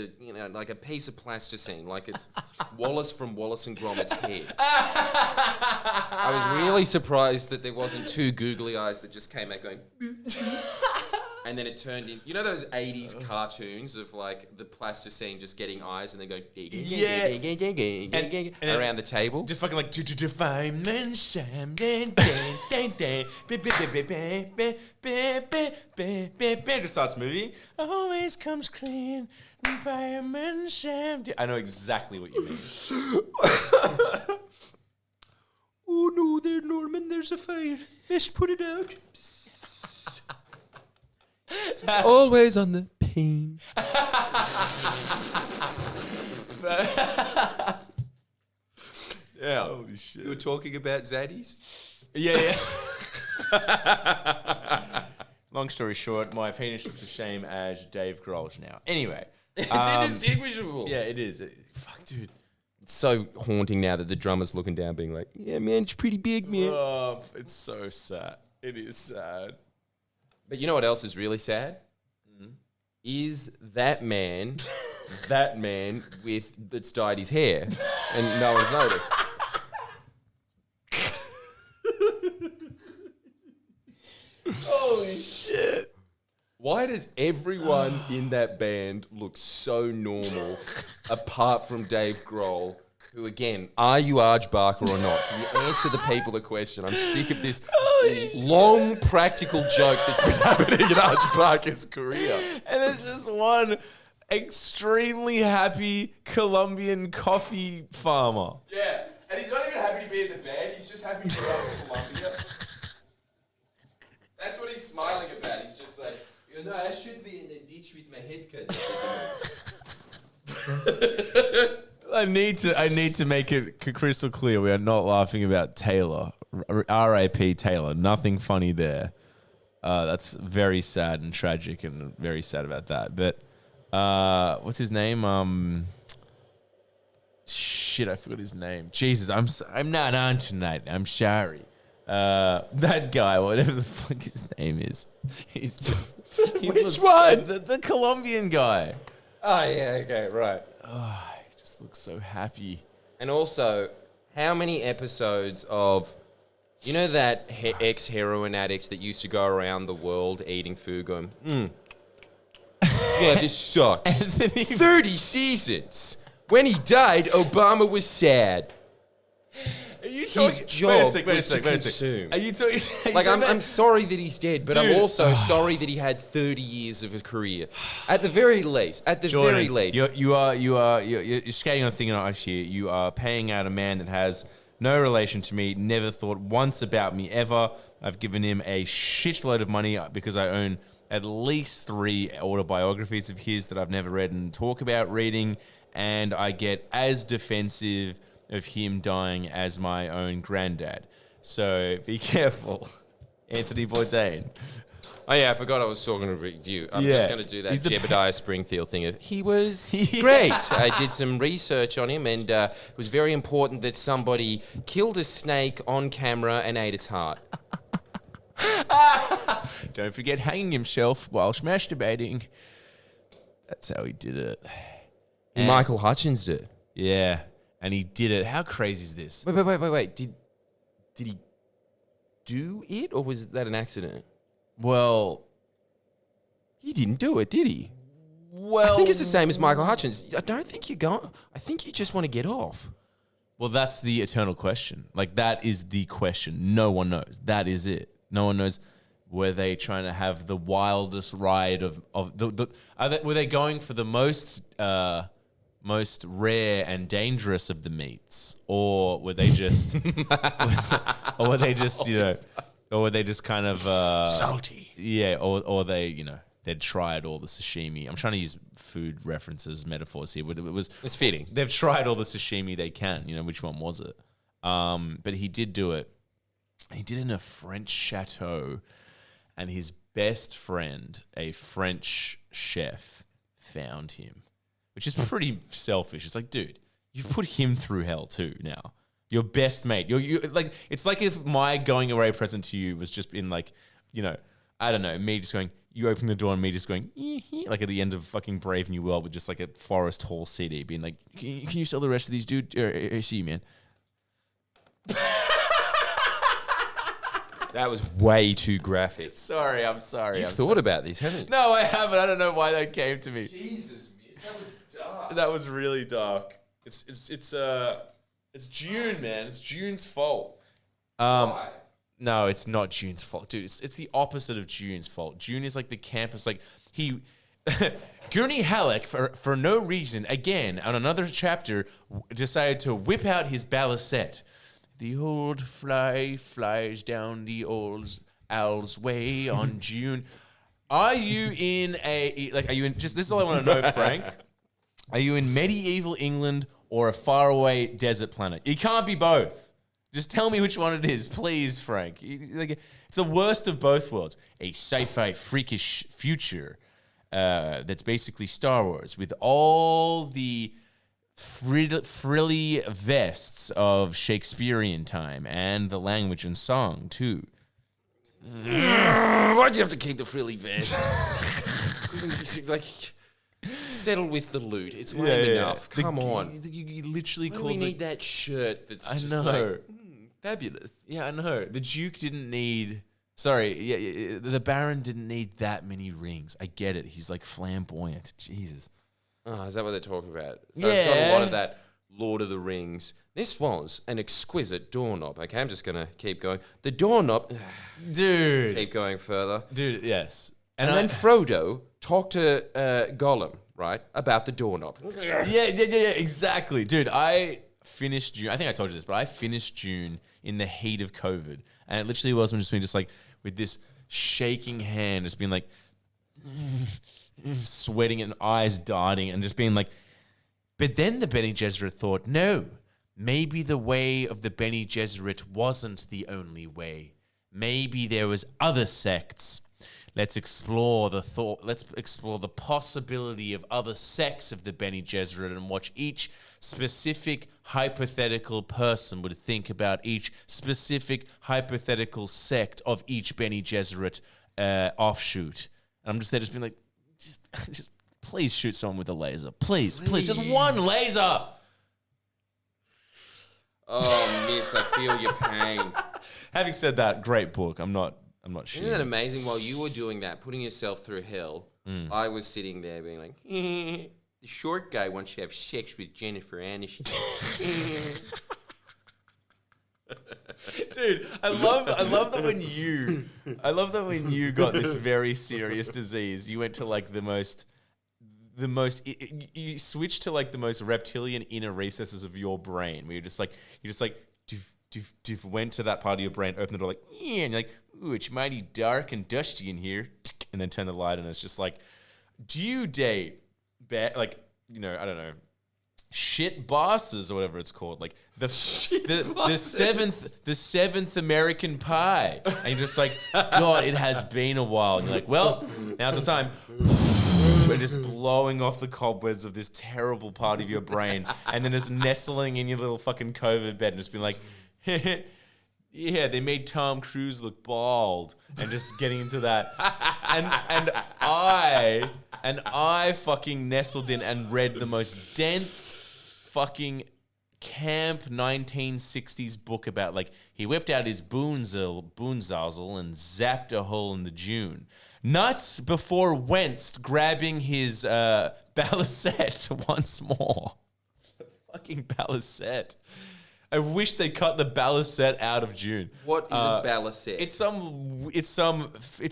like a piece of plasticine, like it's Wallace from Wallace and Gromit's head. I was really surprised that there wasn't two googly eyes that just came out going. And then it turned in, you know those 80s cartoons of like the plasticine just getting eyes and then going around the table? Just fucking like just starts moving. Always comes clean. Fireman Sam. I know exactly what you mean. Oh no, there, Norman, there's a fire. Let's put it out. It's always on the pain. Yeah. Holy shit. You were talking about zaddies? Yeah. Long story short, my penis looks the same as Dave Grohl's now. Anyway. It's indistinguishable. Yeah, it is. Fuck, dude. It's so haunting now that the drummer's looking down being like, yeah, man, it's pretty big, man. Oh, it's so sad. It is sad. But you know what else is really sad? Is that man that's dyed his hair and no one's noticed. Holy shit. Why does everyone in that band look so normal apart from Dave Grohl? Who, again, are you Arj Barker or not? Can you answer the people the question? I'm sick of this long practical joke that's been happening in Arj Barker's career. And there's just one extremely happy Colombian coffee farmer. Yeah, and he's not even happy to be in the band. He's just happy to be out in Colombia. That's what he's smiling about. He's just like, you know, I should be in the ditch with my head cut. I need to make it crystal clear. We are not laughing about Taylor. R.I.P. Taylor. Nothing funny there. That's very sad and tragic, and very sad about that. But what's his name? Shit, I forgot his name. Jesus, I'm not on tonight. I'm sorry. That guy, whatever the fuck his name is, he's just Which one? The Colombian guy. Oh yeah, okay, right. Oh, he just looks so happy. And also, how many episodes of, you know, that ex-heroin addicts that used to go around the world eating food going, yeah, this sucks. 30 seasons. When he died, Obama was sad. Are you His job was to consume. Are you talking? Like, I'm sorry that he's dead, but I'm Dude. also sorry that he had 30 years of a career. At the very least. At the very least. You're skating on thin ice here. You are paying out a man that has no relation to me, never thought once about me ever. I've given him a shitload of money because I own at least 3 autobiographies of his that I've never read and talk about reading, and I get as defensive of him dying as my own granddad. So be careful, Anthony Bourdain. Oh yeah, I forgot I was talking about you. I'm Yeah. just going to do that He's the Jebediah Springfield thing of, he was great. I did some research on him, and it was very important that somebody killed a snake on camera and ate its heart. Don't forget hanging himself whilst masturbating. That's how he did it. And- Michael Hutchens did. Yeah, and he did it. How crazy is this? Wait. Did he do it, or was that an accident? Well, He didn't do it, did he? well, I think it's the same as Michael Hutchens. I don't think you're going. I think you just want to get off. Well, that's the eternal question. Like, that is the question. No one knows. That is it. No one knows. Were they trying to have the wildest ride of the were they going for the most rare and dangerous of the meats, or were they just or were they just or were they just kind of Salty. yeah, or they they'd tried all the sashimi. I'm trying to use food references, metaphors here, but It's fitting. they've tried all the sashimi they can. Which one was it? But he did do it. He did it in a French chateau, and his best friend, a French chef, found him, which is pretty selfish. It's like, dude, you've put him through hell too now. Your best mate. You like, it's like if my going away present to you was just in like, I don't know, me just going, you open the door and me just going, like at the end of fucking Brave New World with just like a Forest Hall CD being like, can you sell the rest of these, dude? See you, man. That was way too graphic. I'm sorry. You've thought about this, haven't you? No, I haven't. I don't know why that came to me. Jesus, miss, that was dark. That was really dark. It's June, man. It's June's fault. Why? No, it's not June's fault, dude. It's the opposite of June's fault. June is like the campus, like he. Gurney Halleck, for no reason, again on another chapter, decided to whip out his balisette. The old fly flies down the old owl's way on June. Are you in are you in, just this is all I want to know, Frank. Are you in medieval England or a faraway desert planet? You can't be both. Just tell me which one it is, please, Frank. It's the worst of both worlds. A sci-fi freakish future that's basically Star Wars with all the frilly vests of Shakespearean time and the language and song too. Why'd you have to keep the frilly vest? Like, settle with the loot. It's lame enough. Come on. You literally Why do call we need that shirt that's I just know. like, fabulous. Yeah, I know. The Duke didn't need. Sorry, yeah, the Baron didn't need that many rings. I get it. He's like flamboyant. Jesus. Oh, is that what they're talking about? So it's got a Yeah. lot of that Lord of the Rings. This was an exquisite doorknob. Okay, I'm just going to keep going. The doorknob, Dude. keep going further. Dude, yes. And then Frodo talked to Gollum, right, about the doorknob. Yeah, exactly. Dude, I finished June. I think I told you this, but I finished June in the heat of COVID. And it literally was just me just like with this shaking hand, just being like sweating and eyes darting and just being like, but then the Bene Gesserit thought, no, maybe the way of the Bene Gesserit wasn't the only way. Maybe there was other sects. let's explore the thought. Let's explore the possibility of other sects of the Bene Gesserit and watch each specific hypothetical person would think about each specific hypothetical sect of each Bene Gesserit offshoot. And I'm just there, just being like, just please shoot someone with a laser, please, just one laser. Oh, Miss, I feel your pain. Having said that, great book. I'm not shitting. Isn't that amazing? While you were doing that, putting yourself through hell, I was sitting there being like, the short guy wants to have sex with Jennifer Aniston. Dude, I love that when you got this very serious disease, you went to like you switched to like the most reptilian inner recesses of your brain, where you're just like went to that part of your brain, opened the door like, yeah, and you're like, ooh, it's mighty dark and dusty in here, and then turn the light on, and it's just like, do you date like, you know, I don't know, shit bosses or whatever it's called, like the seventh American Pie, and you're just like, God, it has been a while, and you're like, well, now's the time. We're just blowing off the cobwebs of this terrible part of your brain, and then just nestling in your little fucking COVID bed and just being like, yeah, they made Tom Cruise look bald, and just getting into that. And I fucking nestled in and read the most dense fucking camp 1960s book about, like, he whipped out his boonzazzle and zapped a hole in the June. Nuts before Wentz grabbing his balisette once more. Fucking balisette. I wish they cut the balisette out of June. What is a balisette? It's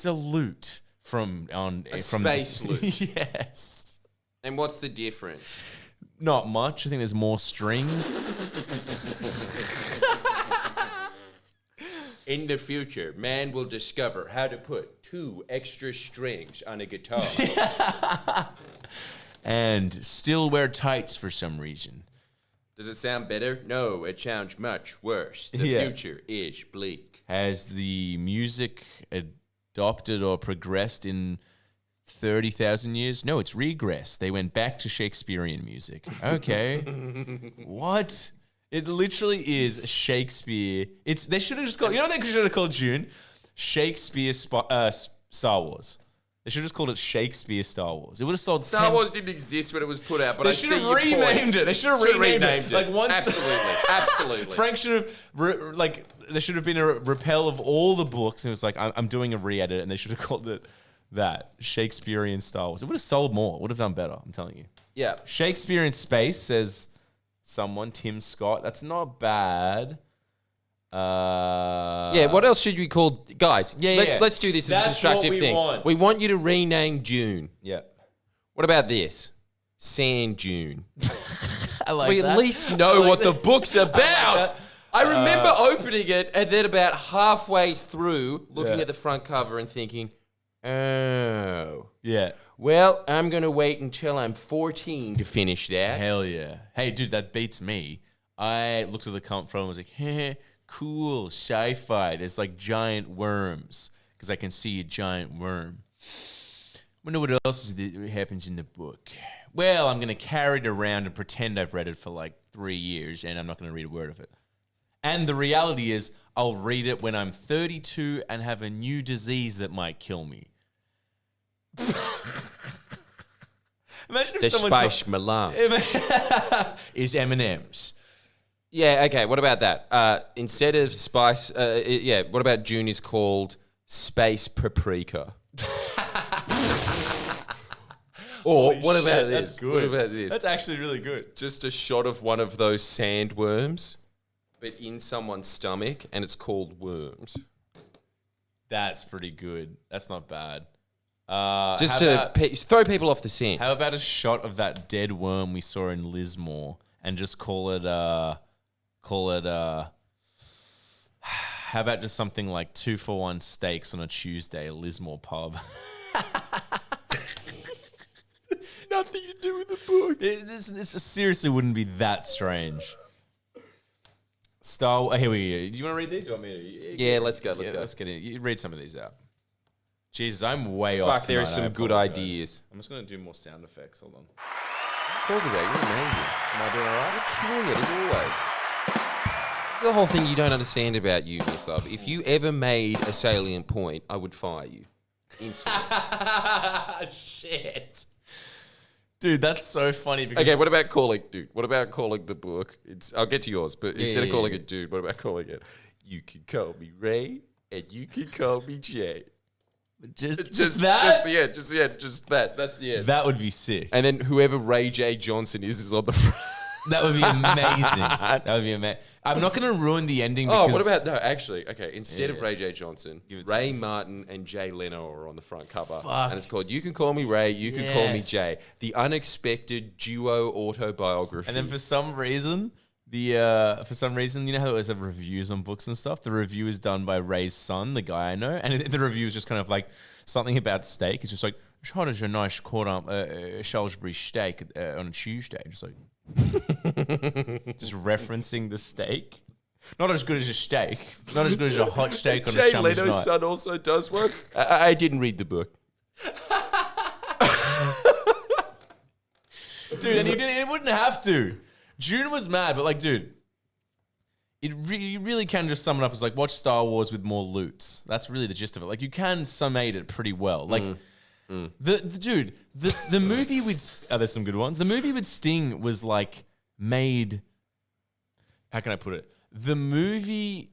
a lute from space lute. Yes. And what's the difference? Not much. I think there's more strings. In the future, man will discover how to put 2 extra strings on a guitar. And still wear tights for some reason. Does it sound better? No, it sounds much worse. The future is bleak. Has the music adopted or progressed in 30,000 years? No, it's regressed. They went back to Shakespearean music. Okay. What? It literally is Shakespeare. They should have just called, you know what they should have called June? Shakespeare Star Wars. They should have just called it Shakespeare Star Wars. It would have sold Star Wars didn't exist when it was put out, but I see your point. They should have renamed it. They should have renamed it. Like once, Absolutely. Frank should have, there should have been a repel of all the books, and it was like, I'm doing a re-edit, and they should have called it that, Shakespearean Star Wars. It would have sold more. It would have done better, I'm telling you. Yeah. Shakespeare in space, says someone, Tim Scott. That's not bad. What else should we call, guys? Let's do this as a constructive thing. We want you to rename June. Yeah. What about this? Sand Dune. I like so we at least know what the book's about. I remember opening it and then about halfway through looking at the front cover and thinking, oh. Yeah. Well, I'm going to wait until I'm 14 to finish that. Hell yeah. Hey, dude, that beats me. I looked at the front and was like, heh, cool, sci-fi. There's like giant worms because I can see a giant worm. Wonder what else happens in the book. Well, I'm going to carry it around and pretend I've read it for like 3 years, and I'm not going to read a word of it. And the reality is, I'll read it when I'm 32 and have a new disease that might kill me. Imagine if the someone Space Milan is M&M's. Yeah, okay, what about that? Instead of spice, what about June is called Space Paprika? Or what about this? That's good. What about this? That's actually really good. Just a shot of one of those sandworms, but in someone's stomach, and it's called worms. That's pretty good. That's not bad. Just to throw people off the scent. How about a shot of that dead worm we saw in Lismore and just call it how about just something like 2-for-1 steaks on a Tuesday, Lismore pub? It's nothing to do with the book. This seriously wouldn't be that strange. Here we go. Do you want to read these? Or want me to? Yeah, let's go. Let's get it. You read some of these out. Jesus, I'm way off. Fuck, there are tonight, some I good apologize. ideas. I'm just gonna do more sound effects. Hold on. Talk about you're amazing. Am I doing all right? You're killing it as always. The whole thing you don't understand about you, Mislav. If you ever made a salient point, I would fire you instantly. Shit. Dude, that's so funny. Because Okay, what about calling the book? I'll get to yours, but instead of calling it dude, what about calling it? You can call me Ray, and you can call me Jay. Just that? Just the end. Just that. That's the end. That would be sick. And then whoever Ray J. Johnson is on the front. That would be amazing. That would be amazing. I'm not going to ruin the ending because... Oh, what about... No, actually, okay. Instead of Ray J. Johnson, Give it Ray to me. Martin and Jay Leno are on the front cover. Fuck. And it's called You Can Call Me Ray, You Can Call Me Yes. Jay. The Unexpected Duo Autobiography. And then for some reason, you know how there was reviews on books and stuff? The review is done by Ray's son, the guy I know. And the review is just kind of like something about steak. It's just like, how does a nice Salisbury steak on a Tuesday? Just like... just referencing the steak. Not as good as a steak. Not as good as a hot steak on a Jay summer's Leno's night. son also does one. I didn't read the book. Dude, and he wouldn't have to. June was mad, but like, dude, you really can just sum it up as like, watch Star Wars with more loots. That's really the gist of it. Like, you can summate it pretty well. Like, the movie with... Oh, there's some good ones. The movie with Sting was like made... How can I put it? The movie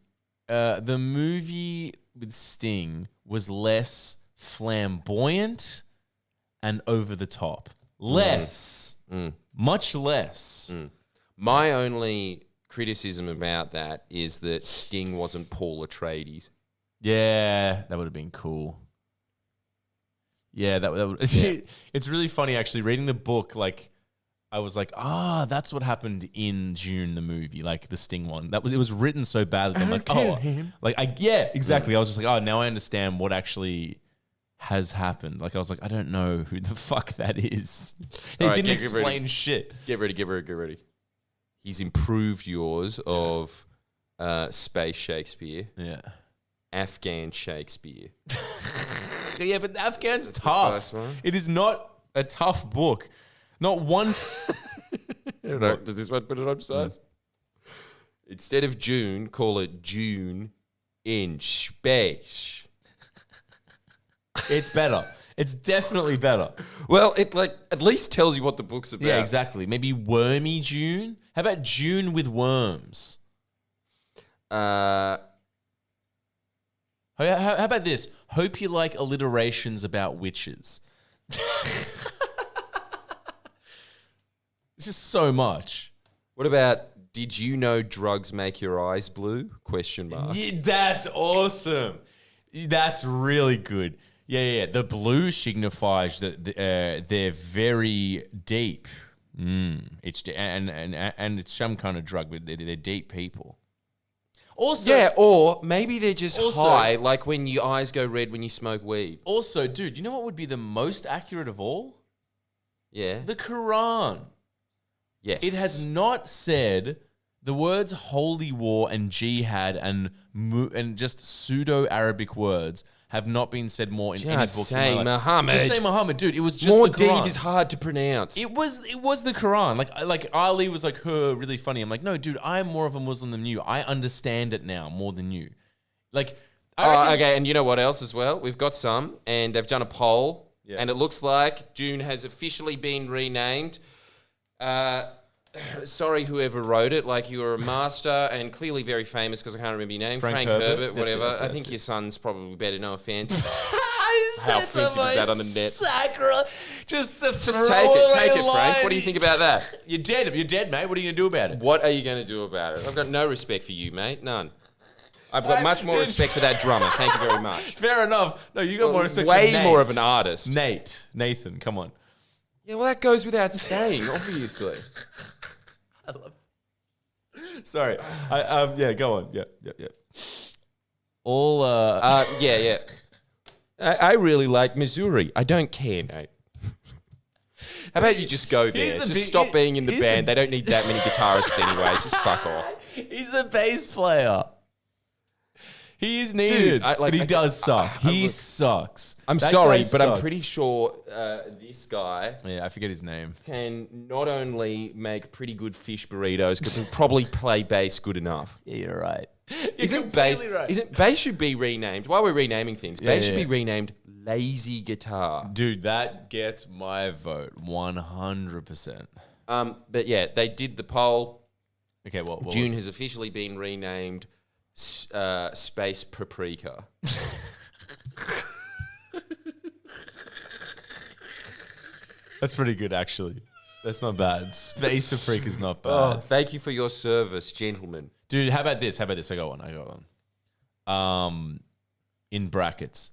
with Sting was less flamboyant and over the top. Much less. My only criticism about that is that Sting wasn't Paul Atreides. Yeah, that would have been cool. Yeah, that would. Yeah. It's really funny actually. Reading the book, like I was like, that's what happened in June, the movie, like the Sting one. It was written so badly. I'm like, exactly. I was just like, now I understand what actually has happened. Like I was like, I don't know who the fuck that is. He All right, didn't get ready. explain shit. Get ready. He's improved yours of Space Shakespeare, Afghan Shakespeare. Yeah, but Afghan's That's the tough. first one. It is not a tough book. Not one. Does this one put it on size? Instead of June, call it June in Space. It's better. It's definitely better. Well, it like at least tells you what the book's about. Yeah, exactly. Maybe Wormy June. How about June with worms? How about this? Hope you like alliterations about witches. It's just so much. What about did you know drugs make your eyes blue? ? Yeah, that's awesome. That's really good. Yeah. The blue signifies that they're very deep. It's and it's some kind of drug, but they're deep people. Also, Yeah, or maybe they're just Also- high, like when your eyes go red when you smoke weed. Also, dude, you know what would be the most accurate of all? Yeah. The Quran. Yes. It has not said the words holy war and jihad and just pseudo-Arabic words have not been said more in any book. Just in my say life. Muhammad. Just say Muhammad, dude. It was just More the Quran. deep is hard to pronounce. It was the Quran. Like Ali was like, really funny. I'm like, no, dude, I'm more of a Muslim than you. I understand it now more than you. Like, I reckon- Okay, and you know what else as well? We've got some, and they've done a poll, Yeah. and it looks like June has officially been renamed. Sorry, whoever wrote it. Like, you were a master and clearly very famous because I can't remember your name. Frank Frank Herbert. Herbert, That's it, whatever. that's it, I think that's it. your son's probably better, no offense. How offensive is that on the net? Just Just take it, Frank. What do you think about that? You're dead, mate. What are you gonna do about it? What are you going to do about it? I've got no respect for you, mate. None. I've got much more respect for that drummer. Thank you very much. Fair enough. No, you got more respect. Way for Nate. more of an artist. Nathan, come on. Yeah, well, that goes without saying, obviously. Sorry. Yeah, go on. Yeah. All Yeah. I really like Missouri. I don't care, mate. How about you just go there? the Just big- stop being in the here's band. They don't need that many guitarists anyway. Just fuck off. he's the bass player. He is needed, but he does suck. He look, sucks. I'm That sorry, guy but I'm sucks. pretty sure this guy Yeah, I forget his name. can not only make pretty good fish burritos, but can probably play bass good enough. Yeah, you're right. Isn't bass should be renamed? While we're renaming things, bass should be renamed Lazy Guitar. Dude, that gets my vote 100%. But yeah, they did the poll. Okay, what June was has officially been renamed Space Paprika. That's pretty good, actually. That's not bad. Space Paprika's not bad. Oh, thank you for your service, gentlemen. Dude, how about this? I got one. In brackets.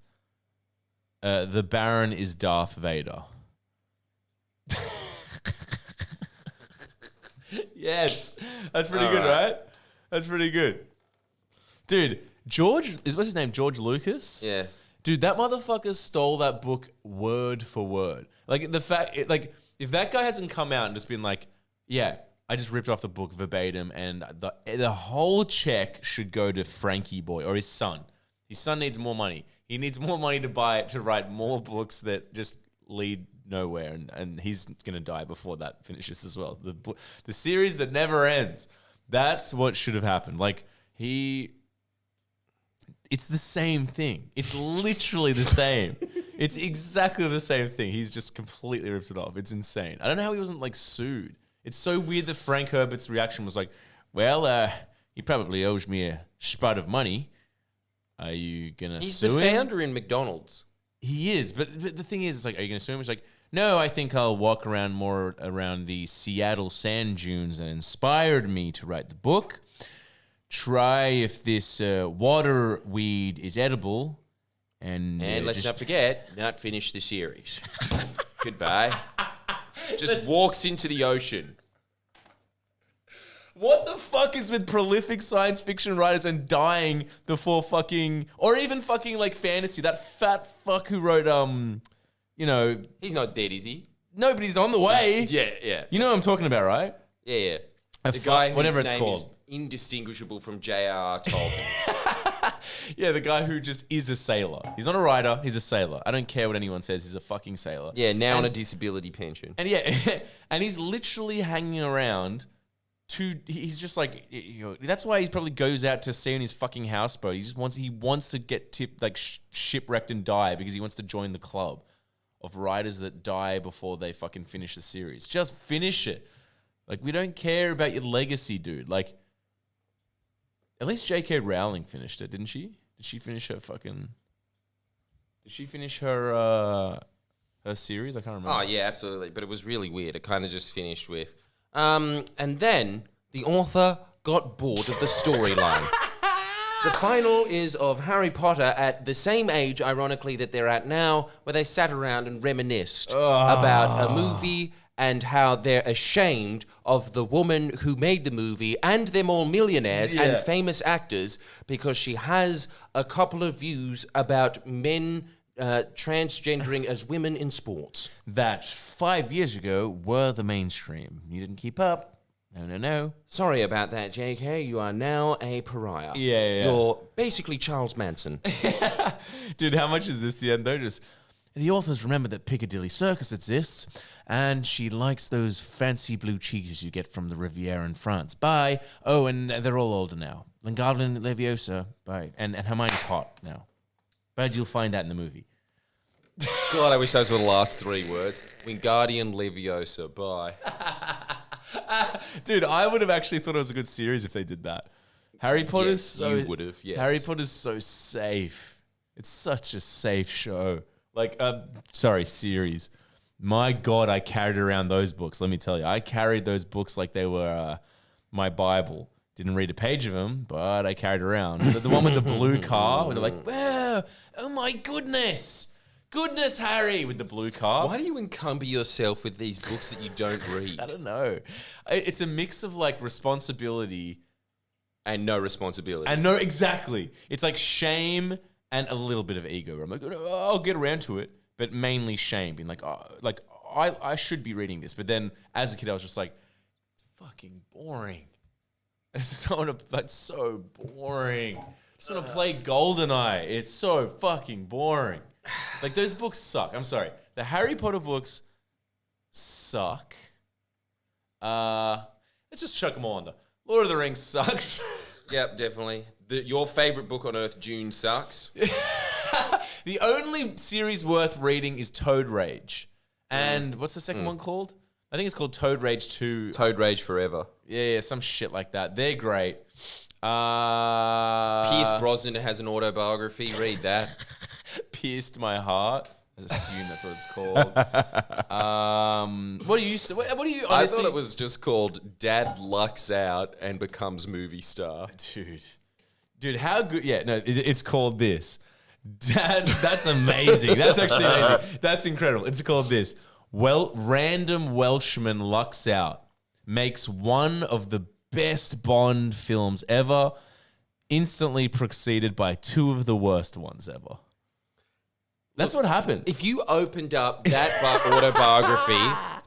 The Baron is Darth Vader. Yes. That's pretty good, right? That's pretty good. Dude, what's his name? George Lucas? Yeah. Dude, that motherfucker stole that book word for word. Like, if that guy hasn't come out and just been like, yeah, I just ripped off the book verbatim, and the whole check should go to Frankie Boy or his son. His son needs more money. He needs more money to write more books that just lead nowhere, and he's gonna die before that finishes as well. The series that never ends. That's what should have happened. Like, it's the same thing. It's literally the same. It's exactly the same thing. He's just completely ripped it off. It's insane. I don't know how he wasn't like sued. It's so weird that Frank Herbert's reaction was like, well, he probably owes me a spot of money. Are you going to sue him? He's the founder in McDonald's. He is. But the thing is, it's like, are you going to sue him? It's like, no, I think I'll walk around more around the Seattle sand dunes that inspired me to write the book. Try if this water weed is edible. And let's not forget, not finish the series. Goodbye. Just walks into the ocean. What the fuck is with prolific science fiction writers and dying before fucking, or even fucking like fantasy? That fat fuck who wrote, He's not dead, is he? Nobody's on the way. Yeah. You know what I'm talking about, right? Yeah. The guy whose whatever it's name called. is indistinguishable from J.R.R. Tolkien. Yeah, the guy who just is a sailor. He's not a writer, he's a sailor. I don't care what anyone says, he's a fucking sailor. Yeah, now on a disability pension. And yeah, and he's literally hanging around he's just like, that's why he probably goes out to sea on his fucking houseboat. He wants to get shipwrecked and die because he wants to join the club of writers that die before they fucking finish the series. Just finish it. Like, we don't care about your legacy, dude. Like, at least J.K. Rowling finished it, didn't she? Did she finish her series? I can't remember. Oh, yeah, absolutely. But it was really weird. It kind of just finished with... and then the author got bored of the storyline. The final is of Harry Potter at the same age, ironically, that they're at now, where they sat around and reminisced about a movie and how they're ashamed of the woman who made the movie, and they're all millionaires and famous actors because she has a couple of views about men transgendering as women in sports. That 5 years ago were the mainstream. You didn't keep up. No. Sorry about that, JK. You are now a pariah. Yeah. You're basically Charles Manson. Dude, how much is this the end though? Just, the authors remember that Piccadilly Circus exists, and she likes those fancy blue cheeses you get from the Riviera in France. Bye. Oh, and they're all older now. Wingardium Leviosa. Bye. And Hermione's hot now. But you'll find out in the movie. God, I wish those were the last three words. Wingardium Leviosa. Bye. Dude, I would have actually thought it was a good series if they did that. Harry Potter's you would have, yes. Harry Potter's so safe. It's such a safe show. Series. My God, I carried around those books. Let me tell you, I carried those books like they were my Bible. Didn't read a page of them, but I carried around. The one with the blue car, where they're like, wow, oh my goodness. Goodness, Harry, with the blue car. Why do you encumber yourself with these books that you don't read? I don't know. It's a mix of like responsibility and no responsibility. and no, exactly. It's like shame and a little bit of ego. Where I'm like, oh, I'll get around to it, but mainly shame, being like, I should be reading this. But then as a kid, I was just like, it's fucking boring. That's so boring. just want to play GoldenEye. It's so fucking boring. Like, those books suck. I'm sorry. The Harry Potter books suck. Let's just chuck them all under. Lord of the Rings sucks. Yep, definitely. Your favorite book on earth, Dune, sucks. The only series worth reading is Toad Rage. And what's the second one called? I think it's called Toad Rage 2. Toad Rage Forever. Yeah, some shit like that. They're great. Pierce Brosnan has an autobiography. Read that. Pierced My Heart. I assume that's what it's called. What do you? What do you? Honestly, I thought it was just called Dad Lucks Out and Becomes Movie Star. Dude, how good? Yeah, no, it's called this. Dad, that's amazing. That's actually amazing. That's incredible. It's called this. Well, random Welshman lucks out, makes one of the best Bond films ever, instantly preceded by two of the worst ones ever. That's what happened. If you opened up that autobiography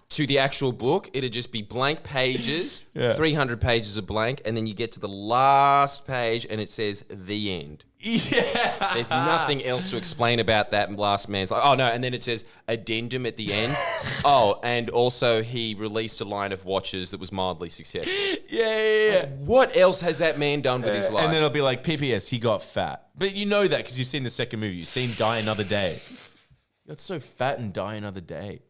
to the actual book, it'd just be blank pages, 300 pages of blank, and then you get to the last page and it says the end. Yeah. There's nothing else to explain about that last man's life. Oh, no, and then it says addendum at the end. Oh, and also he released a line of watches that was mildly successful. Yeah. What else has that man done with his life? And then it'll be like, PPS, he got fat. But you know that because you've seen the second movie. You've seen Die Another Day. He got so fat and Die Another Day.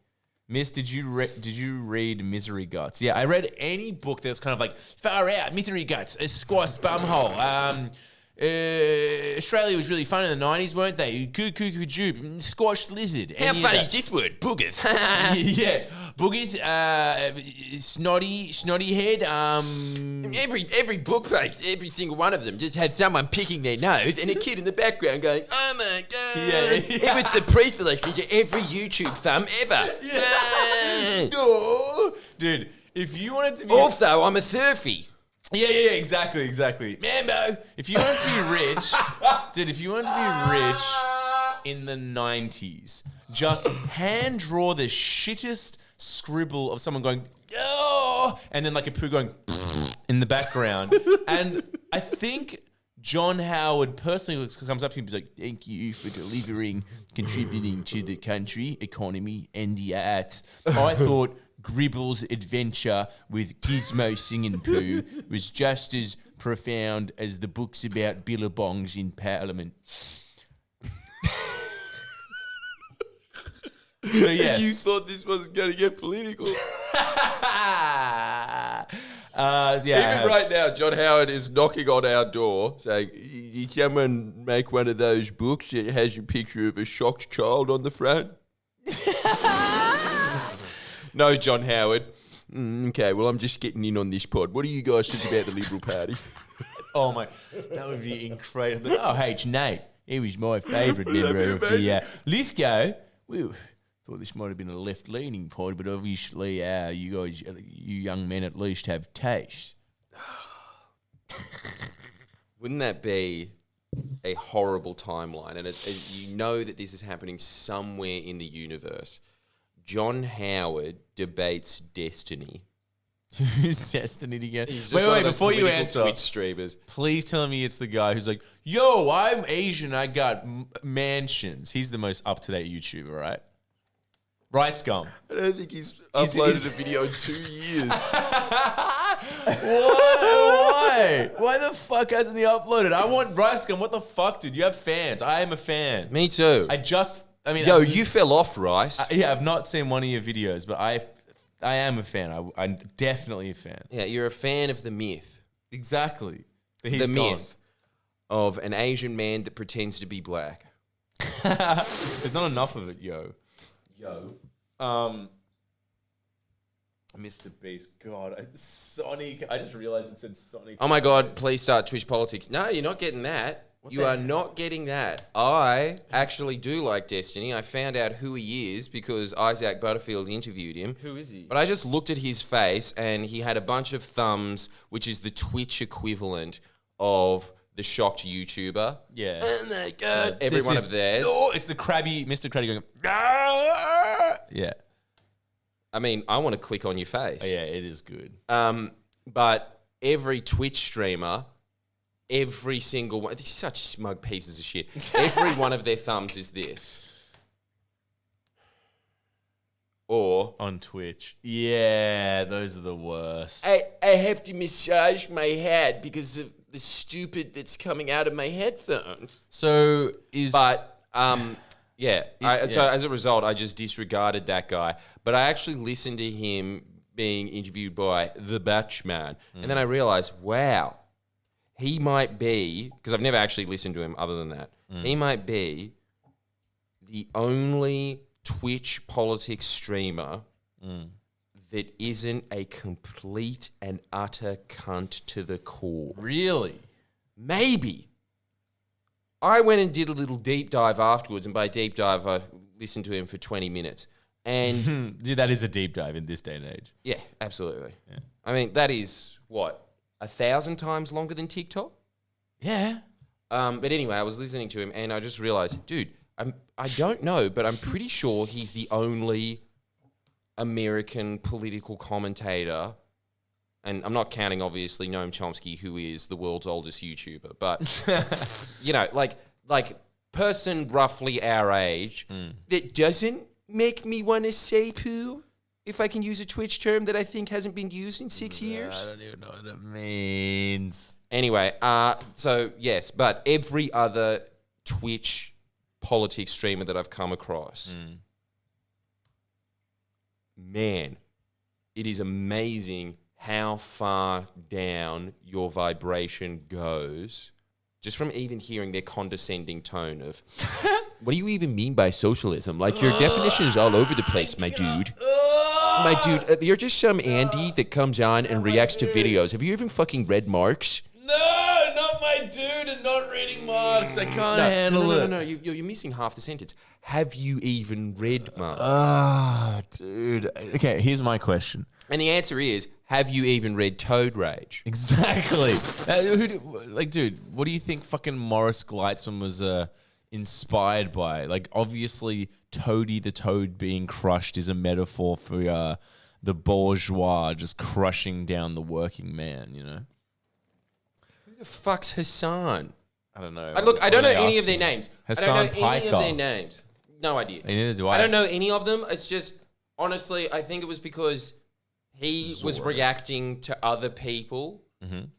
Miss, did you read Misery Guts? Yeah, I read any book that's kind of like, far out, Misery Guts, Squash Bumhole, Australia was really fun in the 90s, weren't they? Cuckoo Joop, Squash Lizard. How funny is this word? Boogers. Yeah. Boogers, snotty head. Every book page, every single one of them just had someone picking their nose and a kid in the background going, oh my God. Yeah. It was the pre-selection to every YouTube thumb ever. Oh. Dude, if you wanted to be... Also, I'm a surfy. Yeah, exactly. Mambo, if you wanted to be rich, dude, if you wanted to be rich in the 90s, just hand draw the shittest scribble of someone going, oh, and then like a poo going in the background. And I think John Howard personally comes up to him and is like, thank you for contributing to the country, economy, and the arts. I thought Gribble's adventure with Gizmo singing poo was just as profound as the books about billabongs in Parliament. So yes. You thought this was going to get political. Even right now, John Howard is knocking on our door saying, "You come and make one of those books that has a picture of a shocked child on the front?" No, John Howard. Okay, well, I'm just getting in on this pod. What do you guys think about the Liberal Party? Oh, my. That would be incredible. Oh, H. Nate. He was my favourite member of the Lithgow. Well, thought this might have been a left-leaning pod, but obviously you young men at least have taste. Wouldn't that be a horrible timeline? And you know that this is happening somewhere in the universe. John Howard debates Destiny. Who's Destiny again? Wait, before you answer, Twitch streamers. Please tell me it's the guy who's like, yo, I'm Asian, I got mansions. He's the most up-to-date YouTuber, right? Rice Gum. I don't think he's uploaded a video in 2 years. Why? Why the fuck hasn't he uploaded? I want Rice Gum. What the fuck, dude? You have fans. I am a fan. Me too. You fell off, Rice. I've not seen one of your videos, but I am a fan. I'm definitely a fan. Yeah, you're a fan of the myth. Exactly. But the myth of an Asian man that pretends to be black. There's not enough of it, yo. Mr. Beast. God, Sonic. I just realized it said Sonic. Oh my God, please start Twitch politics. No, you're not getting that. You are not getting that. I actually do like Destiny. I found out who he is because Isaac Butterfield interviewed him. Who is he? But I just looked at his face and he had a bunch of thumbs, which is the Twitch equivalent of the shocked YouTuber. Yeah. Oh my God. Every one of theirs. Oh, it's the crabby Mr. Crabby going, "Arr!" Yeah. I mean, I want to click on your face. Oh, yeah, it is good. But every Twitch streamer every single one. They're such smug pieces of shit. Every one of their thumbs is this. Or on Twitch. Yeah, those are the worst. I have to massage my head because of the stupid that's coming out of my headphones. So yeah. So as a result, I just disregarded that guy. But I actually listened to him being interviewed by the Batchman. And then I realized, wow, he might be, because I've never actually listened to him other than that, he might be the only Twitch politics streamer that isn't a complete and utter cunt to the core. Really? Maybe. I went and did a little deep dive afterwards, and by deep dive, I listened to him for 20 minutes. And Dude, that is a deep dive in this day and age. yeah, absolutely. Yeah. I mean, that is, 1,000 times longer than TikTok? Yeah. But anyway, I was listening to him, and I just realized, dude, I don't know, but I'm pretty sure he's the only American political commentator, and I'm not counting, obviously, Noam Chomsky, who is the world's oldest YouTuber, but, like person roughly our age that doesn't make me want to say poo, if I can use a Twitch term that I think hasn't been used in 6 years. I don't even know what it means. Anyway, so yes, but every other Twitch politics streamer that I've come across, man, it is amazing how far down your vibration goes just from even hearing their condescending tone of, what do you even mean by socialism? Like, your definition is all over the place, my dude. My dude, you're just some Andy that comes on and reacts to videos. Have you even fucking read Marx? No, not my dude, and not reading Marx. I can't handle it. No. You're missing half the sentence. Have you even read Marx? Ah, dude. Okay, here's my question. And the answer is, have you even read Toad Rage? Exactly. Dude, what do you think fucking Morris Gleitzman was inspired by? Like, obviously, Toady the Toad being crushed is a metaphor for the bourgeois just crushing down the working man, you know? Who the fuck's Hassan? I don't know. I don't know any of their names. Hassan I don't know any Piker. of their names. No idea. Neither do I. I don't know any of them. It's just, honestly, I think it was because he was reacting to other people.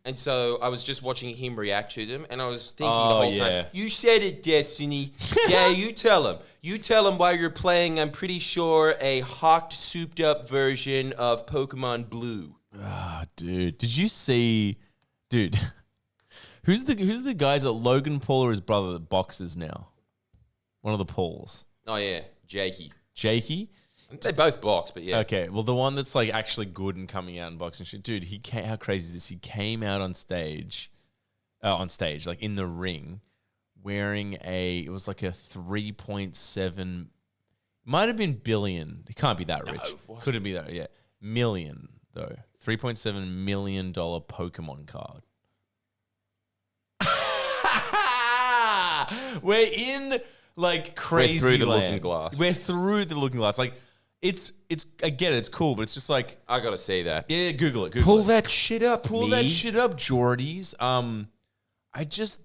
And so I was just watching him react to them, and I was thinking the whole time, you said it, Destiny. Yeah, you tell him. You tell him while you're playing, I'm pretty sure, a hot, souped-up version of Pokemon Blue. Ah, dude. Did you see... Dude, who's the guys that Logan Paul or his brother that boxes now? One of the Pauls. Oh, yeah. Jakey. Jakey? They both box, but yeah. Okay, well, the one that's like actually good and coming out and boxing shit, dude. How crazy is this? He came out on stage, like in the ring, wearing it was like a 3.7, might have been billion. It can't be that rich. Couldn't be that. Yeah, million though. $3.7 million Pokemon card. We're in like crazy. We're through the land. looking glass. We're through the looking glass. Like. It's I get it, it's cool, but it's just like I gotta see that. yeah, Google it. Pull that shit up. Pull that shit up, Jordies. I just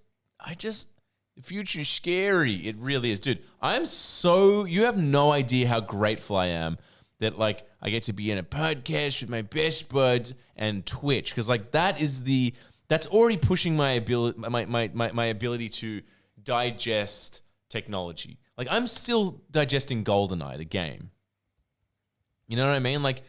the future's scary. It really is, dude. You have no idea how grateful I am that like I get to be in a podcast with my best buds and Twitch, because like that's already pushing my ability my ability to digest technology. Like I'm still digesting GoldenEye, the game. You know what I mean? Like,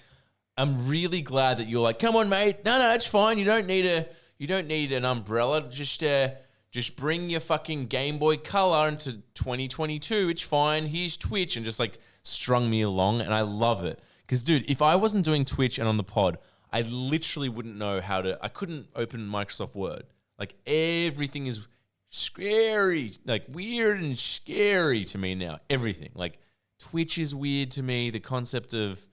I'm really glad that you're like, come on, mate. No, it's fine. You don't need an umbrella. Just bring your fucking Game Boy Color into 2022. It's fine. Here's Twitch, and just like strung me along, and I love it. Because, dude, if I wasn't doing Twitch and on the pod, I literally wouldn't know how to. I couldn't open Microsoft Word. Like everything is scary, like weird and scary to me now. Everything, like. Twitch is weird to me. The concept of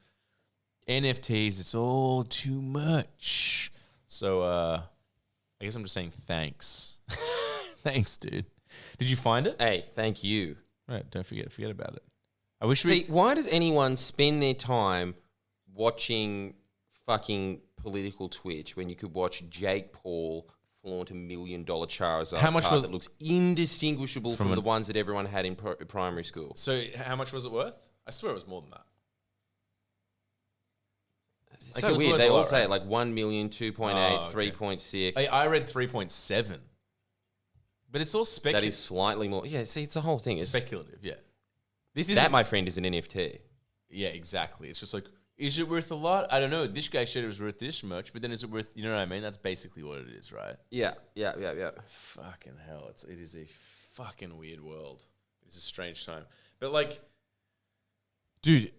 NFTs, it's all too much. So I guess I'm just saying thanks. Thanks, dude. Did you find it? Hey, thank you. Right, don't forget about it. I wish why does anyone spend their time watching fucking political Twitch when you could watch Jake Paul flaunt $1 million Charizard How much card was- that looks indistinguishable from the ones that everyone had in primary school. So how much was it worth? I swear it was more than that. It's Like, it so was weird. worth They a all lot, say right? it like 1 million, 2.8, Oh, okay. 3.6. I read 3.7. But it's all That speculative. is slightly more. Yeah, see, it's the whole thing. It's Speculative, yeah. This is that, my friend, is an NFT. Yeah, exactly. It's just like, is it worth a lot? I don't know. This guy said it was worth this much, but then is it worth? You know what I mean? That's basically what it is, right? Yeah. Fucking hell! It is a fucking weird world. It's a strange time, but like, dude,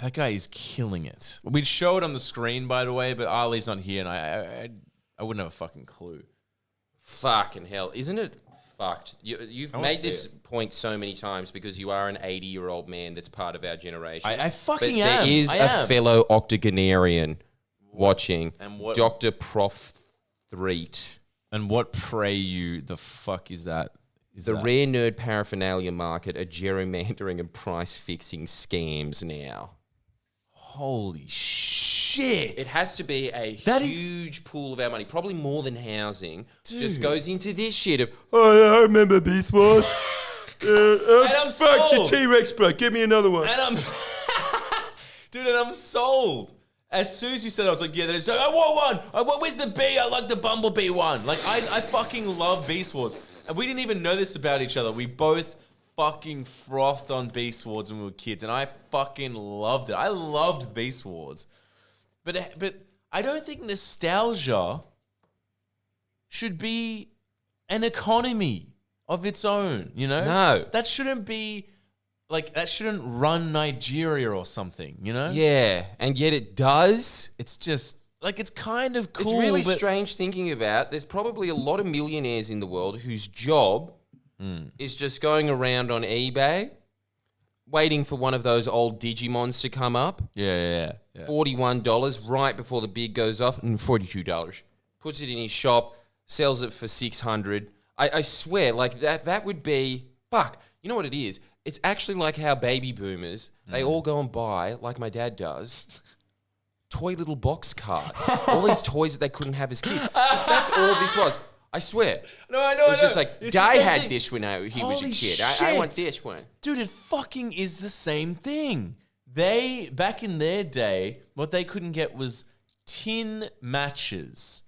that guy is killing it. We'd show it on the screen, by the way, but Ali's not here, and I wouldn't have a fucking clue. Fucking hell. Isn't it fucked? You've I wanna made see this point so many times because you are an 80-year-old man that's part of our generation. I fucking but am. There is I a am. fellow octogenarian watching, And what- Dr. Prof. Threet. And what pray you the fuck is that? The rare nerd paraphernalia market are gerrymandering and price fixing scams now. Holy shit! It has to be a That is- huge pool of our money, probably more than housing. Just Dude. goes into this shit of, oh, yeah, I remember Beast Wars. I'm fuck sold. the T-Rex, bro. Give me another one. And I'm, dude, and I'm sold. As soon as you said, it, I was like, yeah, there's. I want one. Where's the bee? I like the Bumblebee one. Like, I fucking love Beast Wars. And we didn't even know this about each other. We both fucking frothed on Beast Wars when we were kids, and I fucking loved it. I loved Beast Wars. But I don't think nostalgia should be an economy of its own, you know? No. That shouldn't be, like, that shouldn't run Nigeria or something, you know? Yeah, and yet it does. It's just, like, it's kind of cool. It's really but strange thinking about. There's probably a lot of millionaires in the world whose job is just going around on eBay, waiting for one of those old Digimons to come up. Yeah. $41 right before the bid goes off, and $42. Puts it in his shop, sells it for $600. I swear, like that would be fuck. You know what it is? It's actually like how baby boomers they all go and buy, like my dad does, toy little box cards. All these toys that they couldn't have as kids. That's all this was. I swear. No, I know. It was just like, It's the Guy same had thing. this when he was a Holy kid. I want shit. this one. Dude, it fucking is the same thing. They, back in their day, what they couldn't get was tin matches,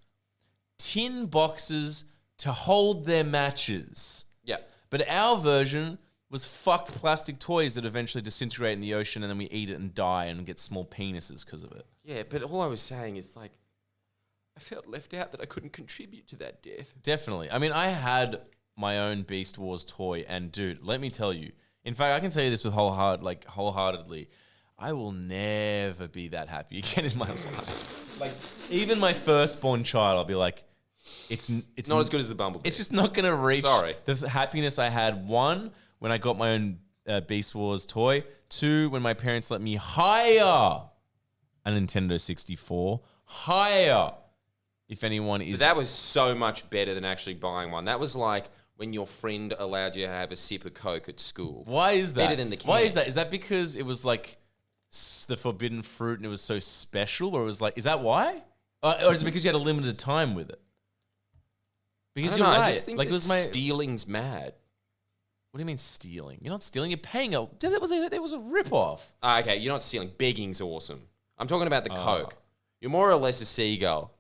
tin boxes to hold their matches. Yeah. But our version was fucked plastic toys that eventually disintegrate in the ocean and then we eat it and die and get small penises because of it. Yeah, but all I was saying is like, I felt left out that I couldn't contribute to that death. Definitely. I mean, I had my own Beast Wars toy, and dude, let me tell you. In fact, I can tell you this with wholeheartedly. I will never be that happy again in my life. Like, even my firstborn child, I'll be like, it's Not as good as the Bumblebee. It's just not gonna reach Sorry. the happiness I had. One, when I got my own Beast Wars toy. Two, when my parents let me hire a Nintendo 64. Hire. If anyone is... But that was so much better than actually buying one. That was like when your friend allowed you to have a sip of Coke at school. Why is that? Better than the can. Why is that? Is that because it was like the forbidden fruit and it was so special? Or it was like... Is that why? Or is it because you had a limited time with it? Because I you're don't know, right. I just think like, that it was my... stealing's mad. What do you mean stealing? You're not stealing. You're paying a... Dude, that was a rip-off. Okay, you're not stealing. Begging's awesome. I'm talking about the Coke. You're more or less a seagull.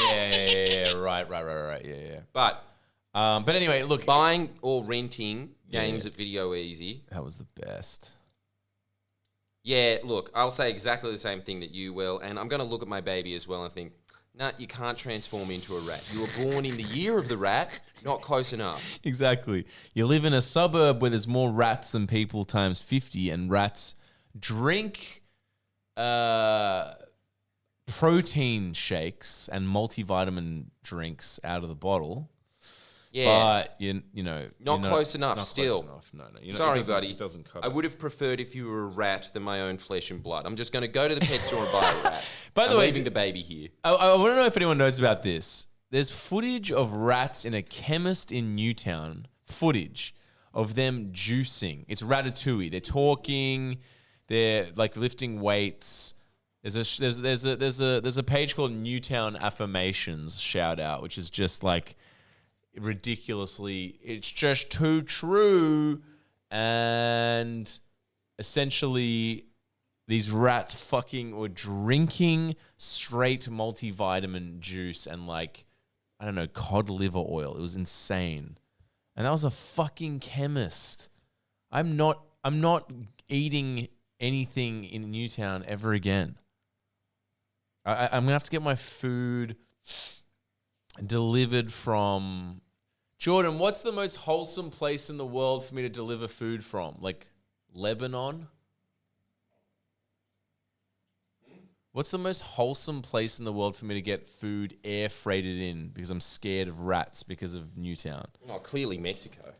Yeah. Right. Yeah. But But anyway, look... buying or renting games at Video Easy. That was the best. Yeah, look, I'll say exactly the same thing that you will, and I'm going to look at my baby as well and think, nah, you can't transform into a rat. You were born in the year of the rat, not close enough. Exactly. You live in a suburb where there's more rats than people times 50, and rats drink protein shakes and multivitamin drinks out of the bottle. Yeah. But, you know... Not you're close enough not still. Close enough. No. Sorry, buddy. It doesn't cut I it. would have preferred if you were a rat than my own flesh and blood. I'm just going to go to the pet store and buy a rat. By the I'm way, leaving the baby here. I want to know if anyone knows about this. There's footage of rats in a chemist in Newtown. Footage of them juicing. It's Ratatouille. They're talking. They're like lifting weights. There's a page called Newtown Affirmations, shout out, which is just like ridiculously, it's just too true. And essentially these rats fucking were drinking straight multivitamin juice and like, I don't know, cod liver oil. It was insane. And that was a fucking chemist. I'm not eating anything in Newtown ever again. I'm going to have to get my food delivered from... Jordan, what's the most wholesome place in the world for me to deliver food from? Like Lebanon? What's the most wholesome place in the world for me to get food air freighted in because I'm scared of rats because of Newtown? Oh, clearly Mexico.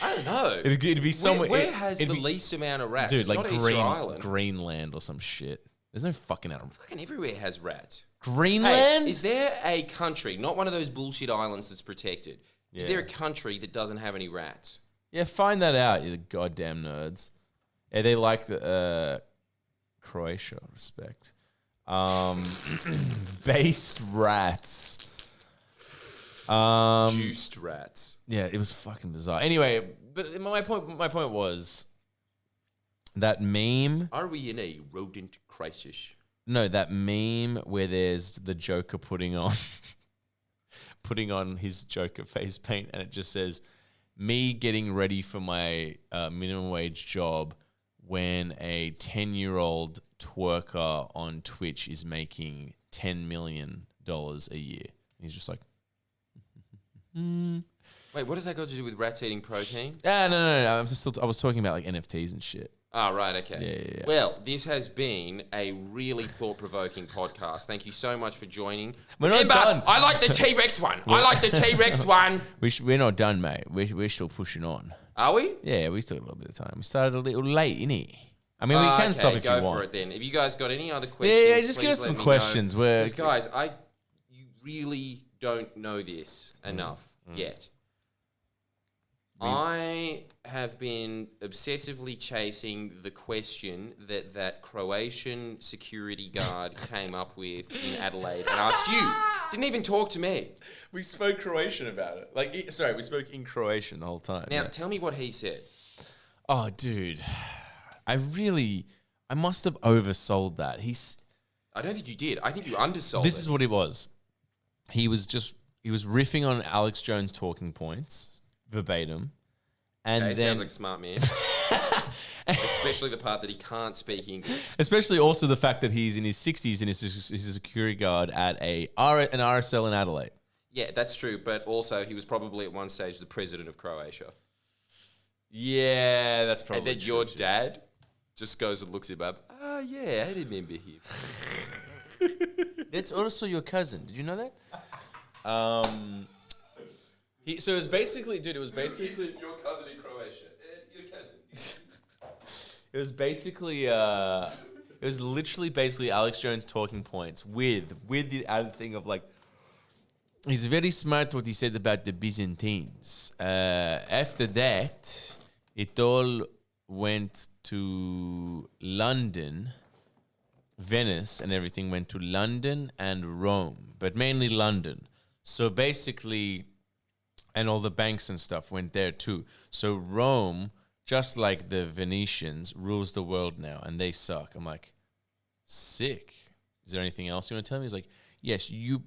I don't know. It'd be somewhere... Where has the least amount of rats? Dude, it's like not Easter Island. Greenland or some shit. There's no fucking... Fucking everywhere has rats. Greenland? Hey, is there a country, not one of those bullshit islands that's protected, is there a country that doesn't have any rats? Yeah, find that out, you goddamn nerds. Yeah, they like the... Croatia, respect. Based rats. Juiced rats. Yeah, it was fucking bizarre. Anyway, but my point was that meme. Are we in a rodent crisis? No, that meme where there's the Joker putting on his Joker face paint, and it just says, "Me getting ready for my minimum wage job when a 10-year-old twerker on Twitch is making $10 million a year." And he's just like, Wait, what does that got to do with rats eating protein? No. I was talking about like NFTs and shit. Oh, right, okay. Yeah. Well, this has been a really thought-provoking podcast. Thank you so much for joining. We're not done. I like the T-Rex one. I like the T-Rex one. We're not done, mate. We're still pushing on. Are we? Yeah, we still got a little bit of time. We started a little late, innit? I mean, we can stop if you want. Go for it then. If you guys got any other questions, yeah, just give us some questions. Because guys, you really don't know this enough yet. I have been obsessively chasing the question that Croatian security guard came up with in Adelaide and asked you. Didn't even talk to me. We spoke Croatian about it. We spoke in Croatian the whole time. Now, tell me what he said. Oh, dude. I must have oversold that. I don't think you did. I think you undersold This is what it was. He was riffing on Alex Jones' talking points, verbatim. And then sounds like a smart man. Especially the part that he can't speak English. Especially also the fact that he's in his 60s and he's a security guard at an RSL in Adelaide. Yeah, that's true. But also he was probably at one stage the president of Croatia. Yeah, that's probably And then true, your dad just goes and looks him up. Oh, yeah, I remember him. That's also your cousin. Did you know that? So it was basically, dude, your cousin in Croatia. Your cousin. It was basically, it was literally basically Alex Jones talking points with the added thing of like, he's very smart what he said about the Byzantines. After that, it all went to London, Venice and everything went to London and Rome, but mainly London. So basically, and all the banks and stuff went there too. So Rome, just like the Venetians, rules the world now, and they suck. I'm like, sick. Is there anything else you want to tell me? He's like, yes, you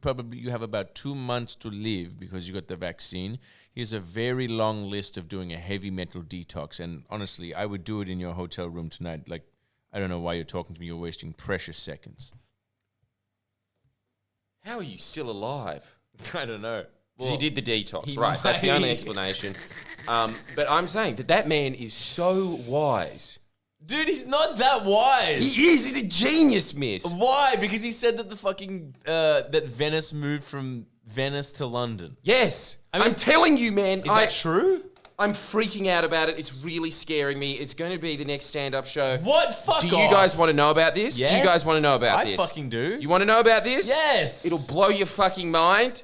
have about 2 months to live because you got the vaccine. Here's a very long list of doing a heavy metal detox. And honestly, I would do it in your hotel room tonight. Like, I don't know why you're talking to me. You're wasting precious seconds. How are you still alive? I don't know. Because he did the detox, right? That's the only explanation. But I'm saying that man is so wise. Dude, he's not that wise. He is. He's a genius, miss. Why? Because he said that the fucking that Venice moved from Venice to London. Yes. I'm telling you, man. Is that true? I'm freaking out about it. It's really scaring me. It's going to be the next stand-up show. What? Fuck off. Do you guys want to know about this? Yes. Do you guys want to know about this? I fucking do. You want to know about this? Yes. It'll blow your fucking mind.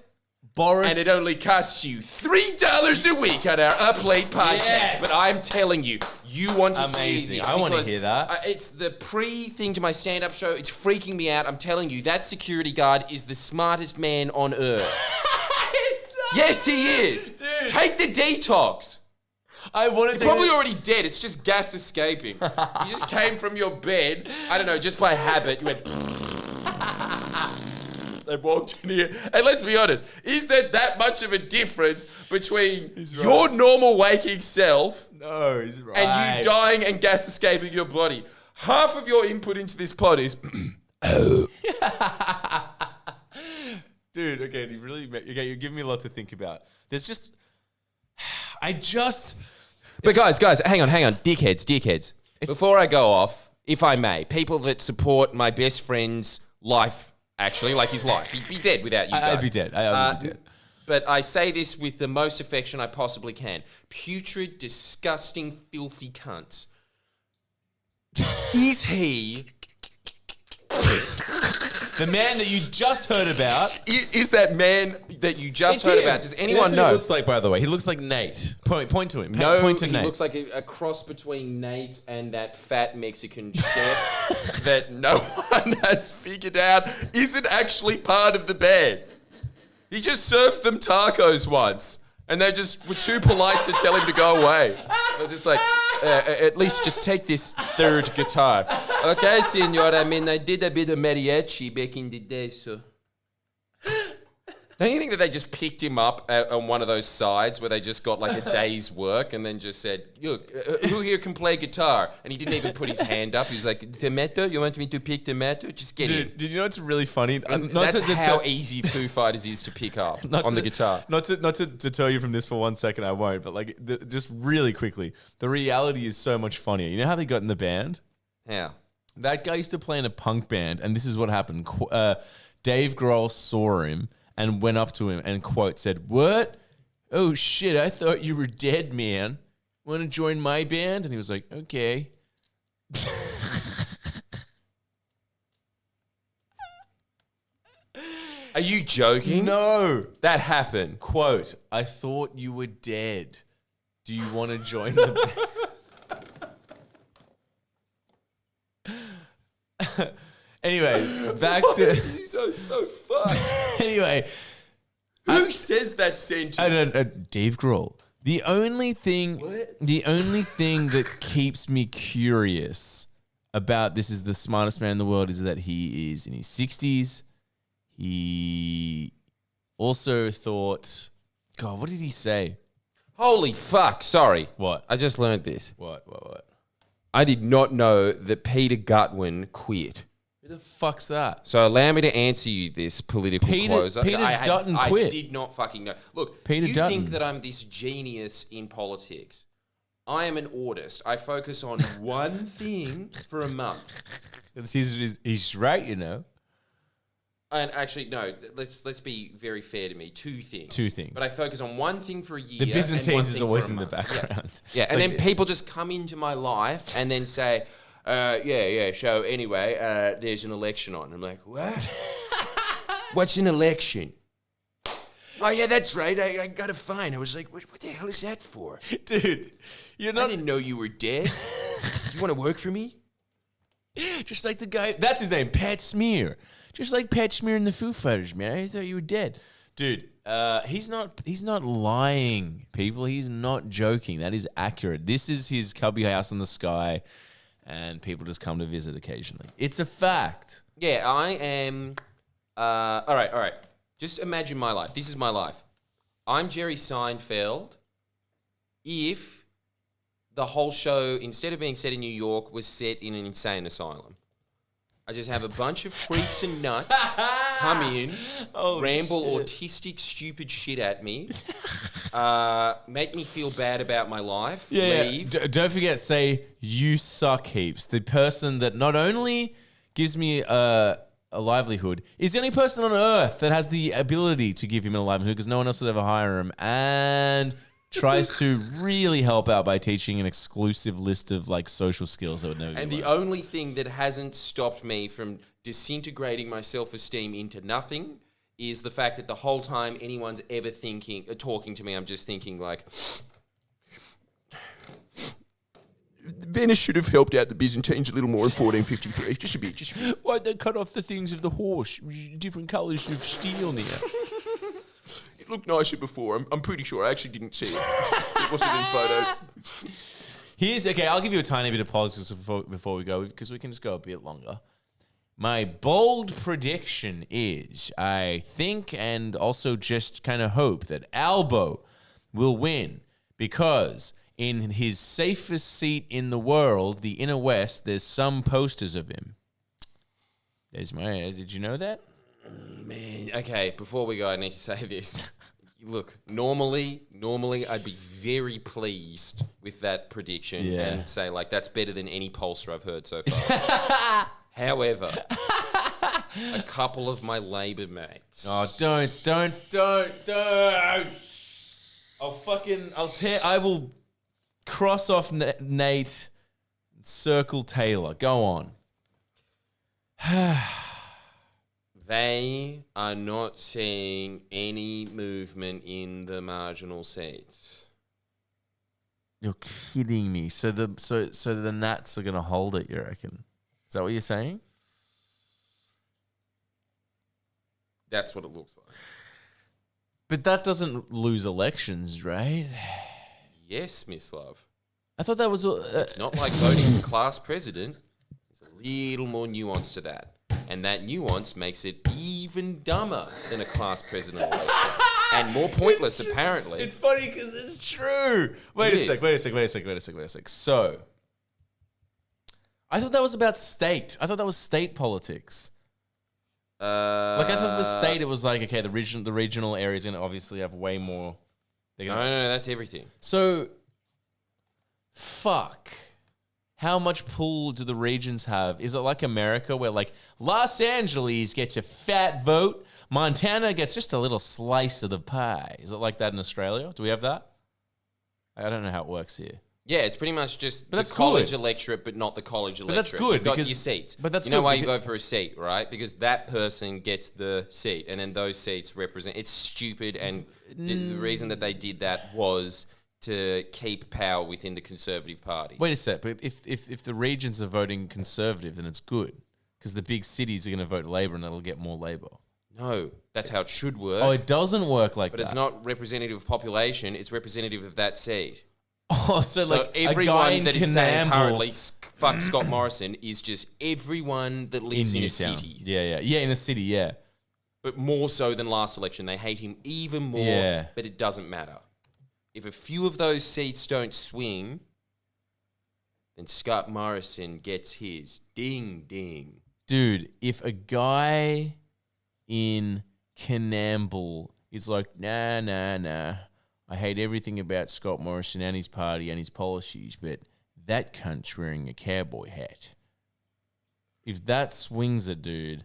Boris. And it only costs you $3 a week on our Up Late podcast. Yes. But I'm telling you, you want to Amazing. hear this. I want to because, hear that. It's the pre-thing to my stand-up show. It's freaking me out. I'm telling you, that security guard is the smartest man on earth. It's not. Yes, he is. Dude. Take the detox. I want to Probably already dead. It's just gas escaping. You just came from your bed. I don't know, just by habit. You went. They walked in here. And let's be honest, is there that much of a difference between your normal waking self No, he's right. and you dying and gas escaping your body? Half of your input into this pod is. Dude, okay, you're giving me a lot to think about. There's just. But guys, hang on, dickheads. Before I go off, if I may, people that support my best friend's life, actually, like his life, he'd be dead without you guys. I'd be dead. I'd be dead. But I say this with the most affection I possibly can. Putrid, disgusting, filthy cunts. Is he... The man that you just heard about. Is that man that you just heard about? Does anyone That's what know? he looks like, by the way. He looks like Nate. Point to him. No, Point to he Nate. looks like a cross between Nate and that fat Mexican chef that no one has figured out isn't actually part of the band. He just served them tacos once, and they just were too polite to tell him to go away. They're just like, at least just take this third guitar. Okay, senor, I mean, I did a bit of mariachi back in the day, so... Don't you think that they just picked him up on one of those sides where they just got like a day's work and then just said, look, who here can play guitar? And he didn't even put his hand up. He was like, tomato? You want me to pick tomato? Just get in. Did you know what's really funny? That's how easy Foo Fighters is to pick up on the guitar. Not to deter you from this for 1 second, I won't. But like, just really quickly, the reality is so much funnier. You know how they got in the band? How? That guy used to play in a punk band, and this is what happened. Dave Grohl saw him and went up to him and, quote, said, "What? Oh, shit, I thought you were dead, man. Want to join my band?" And he was like, "Okay." Are you joking? No. That happened. Quote, "I thought you were dead. Do you want to join the band?" Anyways, back to... You're so fucked. Anyway. Who says that sentence? I don't, Dave Grohl. The only thing that keeps me curious about this is the smartest man in the world is that he is in his 60s. He also thought, God, what did he say? Holy fuck. Sorry. What? I just learned this. What? I did not know that Peter Gutwin quit. Who the fuck's that? So allow me to answer you this political closer. Peter Dutton quit. I did not fucking know. Look, Peter you Dutton. think that I'm this genius in politics. I am an artist. I focus on one thing for a month. He's right, you know. And actually, no, let's be very fair to me. Two things. But I focus on one thing for a year. The and one Byzantines is thing always for a in the month. background. Yeah, It's and like- then people just come into my life and then say, so anyway, there's an election on. I'm like, what? What's an election? Oh, yeah, that's right. I got a fine. I was like, what the hell is that for? Dude, you're I not didn't know you were dead. You want to work for me? just like the guy. That's his name, Pat Smear. Just like Pat Smear and the Foo Fighters, man. I thought you were dead, dude. He's not lying, people. He's not joking. That is accurate. This is his cubby house in the sky, and people just come to visit occasionally. It's a fact. Yeah, I am. All right. Just imagine my life. This is my life. I'm Jerry Seinfeld. If the whole show, instead of being set in New York, was set in an insane asylum. I just have a bunch of freaks and nuts come in, ramble autistic, stupid shit at me, make me feel bad about my life, leave. Don't forget, say you suck heaps. The person that not only gives me a livelihood is the only person on earth that has the ability to give him a livelihood because no one else would ever hire him, and tries to really help out by teaching an exclusive list of like social skills that would never. And the only thing that hasn't stopped me from disintegrating my self-esteem into nothing is the fact that the whole time anyone's ever talking to me, I'm just thinking like, Venice should have helped out the Byzantines a little more in 1453. Just a bit. Why'd they cut off the things of the horse? Different colours of steel now. It looked nicer before. I'm pretty sure. I actually didn't see it. It wasn't in photos. Okay, I'll give you a tiny bit of politics before we go, because we can just go a bit longer. My bold prediction is, I think and also just kind of hope, that Albo will win, because in his safest seat in the world, the inner west, there's some posters of him. Did you know that? Man, okay, before we go, I need to say this. Look, normally I'd be very pleased with that prediction and say, like, that's better than any pollster I've heard so far. However, a couple of my Labour mates. Oh, don't. I will cross off Nate, circle Taylor. Go on. They are not seeing any movement in the marginal seats. You're kidding me. So the Nats are going to hold it, you reckon? Is that what you're saying? That's what it looks like. But that doesn't lose elections, right? Yes, Mislav. I thought that was... it's not like voting for class president. There's a little more nuance to that. And that nuance makes it even dumber than a class president election. And more pointless, apparently. It's funny because it's true. Wait a sec. So, I thought that was about state. I thought that was state politics. I thought for state, it was like, okay, the regional area is going to obviously have way more. No, that's everything. So, fuck. How much pull do the regions have? Is it like America where like Los Angeles gets a fat vote, Montana gets just a little slice of the pie? Is it like that in Australia? Do we have that? I don't know how it works here. Yeah, it's pretty much just the college electorate, but not the college electorate. But that's good. You've got your seats. But that's you know good why you vote for a seat, right? Because that person gets the seat, and then those seats represent... It's stupid, and the reason that they did that was to keep power within the Conservative Party. Wait a sec, but if the regions are voting Conservative, then it's good, because the big cities are going to vote Labor, and that'll get more Labor. No, that's how it should work. Oh, it doesn't work like that. But it's not representative of population, it's representative of that seat. Oh, so like everyone that is saying currently fuck Scott Morrison is just everyone that lives in a city. Yeah, in a city, yeah. But more so than last election. They hate him even more, but it doesn't matter. If a few of those seats don't swing, then Scott Morrison gets his. Ding, ding. Dude, if a guy in Canamble is like, nah, I hate everything about Scott Morrison and his party and his policies, but that cunt's wearing a cowboy hat. If that swings a dude,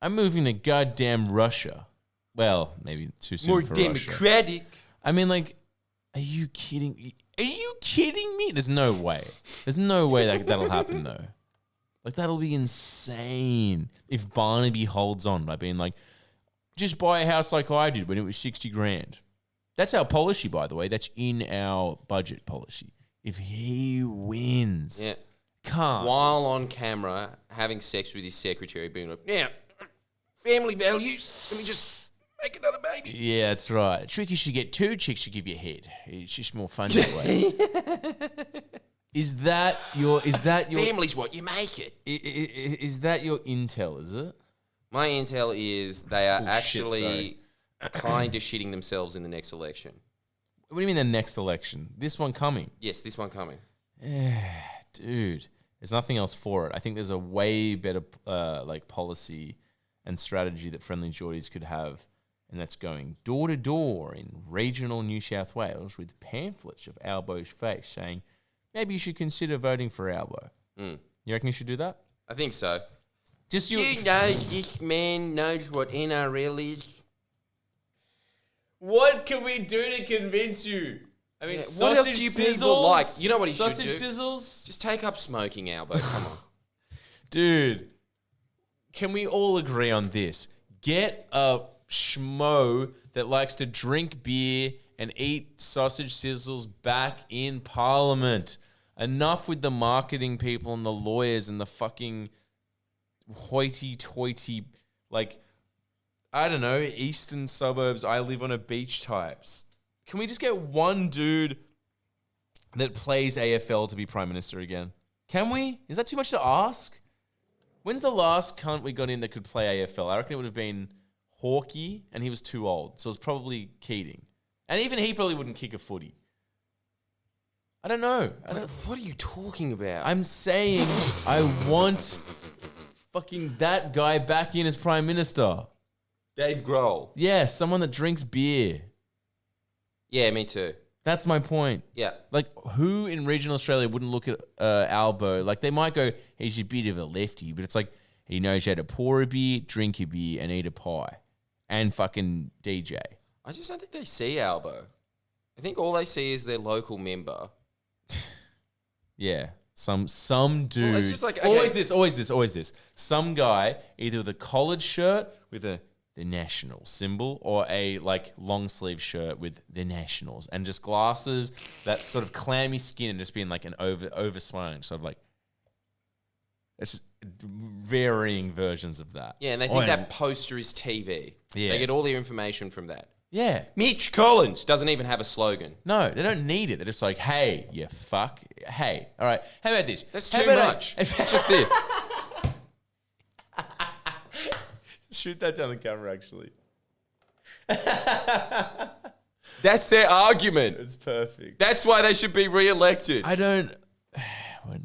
I'm moving to goddamn Russia. Well, maybe too soon more for democratic. Russia. I mean, like, are you kidding? Are you kidding me? There's no way. There's no way that'll happen, though. Like, that'll be insane if Barnaby holds on by being like, just buy a house like I did when it was 60 grand. That's our policy, by the way. That's in our budget policy. If he wins, while on camera having sex with his secretary, being like, now, family values, let me just make another baby. Yeah, that's right. Trick is you get two chicks to give you head. It's just more fun that way. Is that your family's what you make it? Is that your intel, is it? My intel is they are actually kind of shitting themselves in the next election. What do you mean the next election? This one coming? Yes, this one coming. Dude, there's nothing else for it. I think there's a way better policy and strategy that Friendlyjordies could have, and that's going door to door in regional New South Wales with pamphlets of Albo's face saying, maybe you should consider voting for Albo. You reckon you should do that? I think so. Just you know this man knows what NRL is. What can we do to convince you? I mean, what else do you people like? You know what he should do? Sausage sizzles? Just take up smoking, Albo. Come on. Dude, can we all agree on this? Get a schmo that likes to drink beer and eat sausage sizzles back in Parliament. Enough with the marketing people and the lawyers and the fucking hoity-toity, like, I don't know, eastern suburbs, I live on a beach types. Can we just get one dude that plays AFL to be Prime Minister again? Can we? Is that too much to ask? When's the last cunt we got in that could play AFL? I reckon it would have been Hawkeye, and he was too old. So it was probably Keating. And even he probably wouldn't kick a footy. I don't know. What are you talking about? I'm saying I want fucking that guy back in as Prime Minister. Dave Grohl. Yeah, someone that drinks beer. Yeah, me too. That's my point. Yeah. Like, who in regional Australia wouldn't look at Albo? Like, they might go, he's a bit of a lefty, but it's like, he knows how to pour a beer, drink a beer, and eat a pie. And fucking DJ. I just don't think they see Albo. I think all they see is their local member. Yeah. Some dude. Well, it's just like, okay. Always this. Some guy, either with a collared shirt with the National symbol or a like long sleeve shirt with the Nationals and just glasses, that sort of clammy skin and just being like an over smiling. Sort of like, it's just varying versions of that. Yeah, and they think that poster is TV. Yeah. They get all their information from that. Yeah. Mitch Collins doesn't even have a slogan. No, they don't need it. They're just like, hey, you fuck. Hey, all right. How about this? That's too much. Just this. Shoot that down the camera, actually. That's their argument. It's perfect. That's why they should be re-elected. I don't... When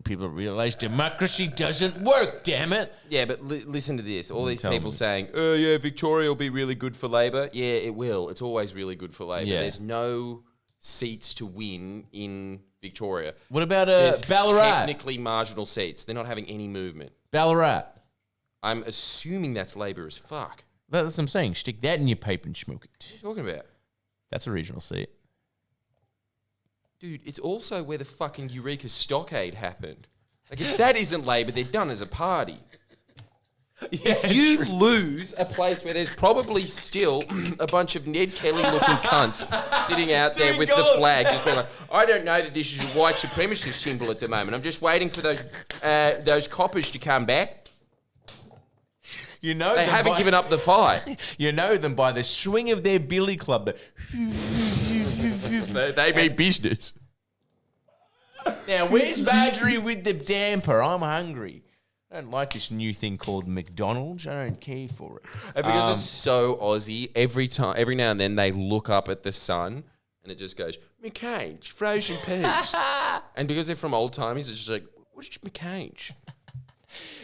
people realize democracy doesn't work, damn it. Yeah, but listen to this. All these Tell people me. saying, oh, yeah, Victoria will be really good for Labor. Yeah, it will. It's always really good for Labor. Yeah. There's no seats to win in Victoria. What about There's Ballarat? technically marginal seats. They're not having any movement. Ballarat. I'm assuming that's Labor as fuck. That's what I'm saying. Stick that in your pipe and smoke it. What are you talking about? That's a regional seat. Dude, it's also where the fucking Eureka Stockade happened. Like, if that isn't Labor, they're done as a party. If you lose a place where there's probably still a bunch of Ned Kelly-looking cunts sitting out there with the flag, just being like, I don't know that this is a white supremacist symbol at the moment. I'm just waiting for those coppers to come back. You know They haven't given up the fight. You know them by the swing of their billy club. They mean business. Now, where's Marjorie with the damper? I'm hungry. I don't like this new thing called McDonald's. I don't care for it. And because it's so Aussie, every now and then they look up at the sun and it just goes, McCain's, frozen peas. And because they're from old timers, it's just like, what is McCain's?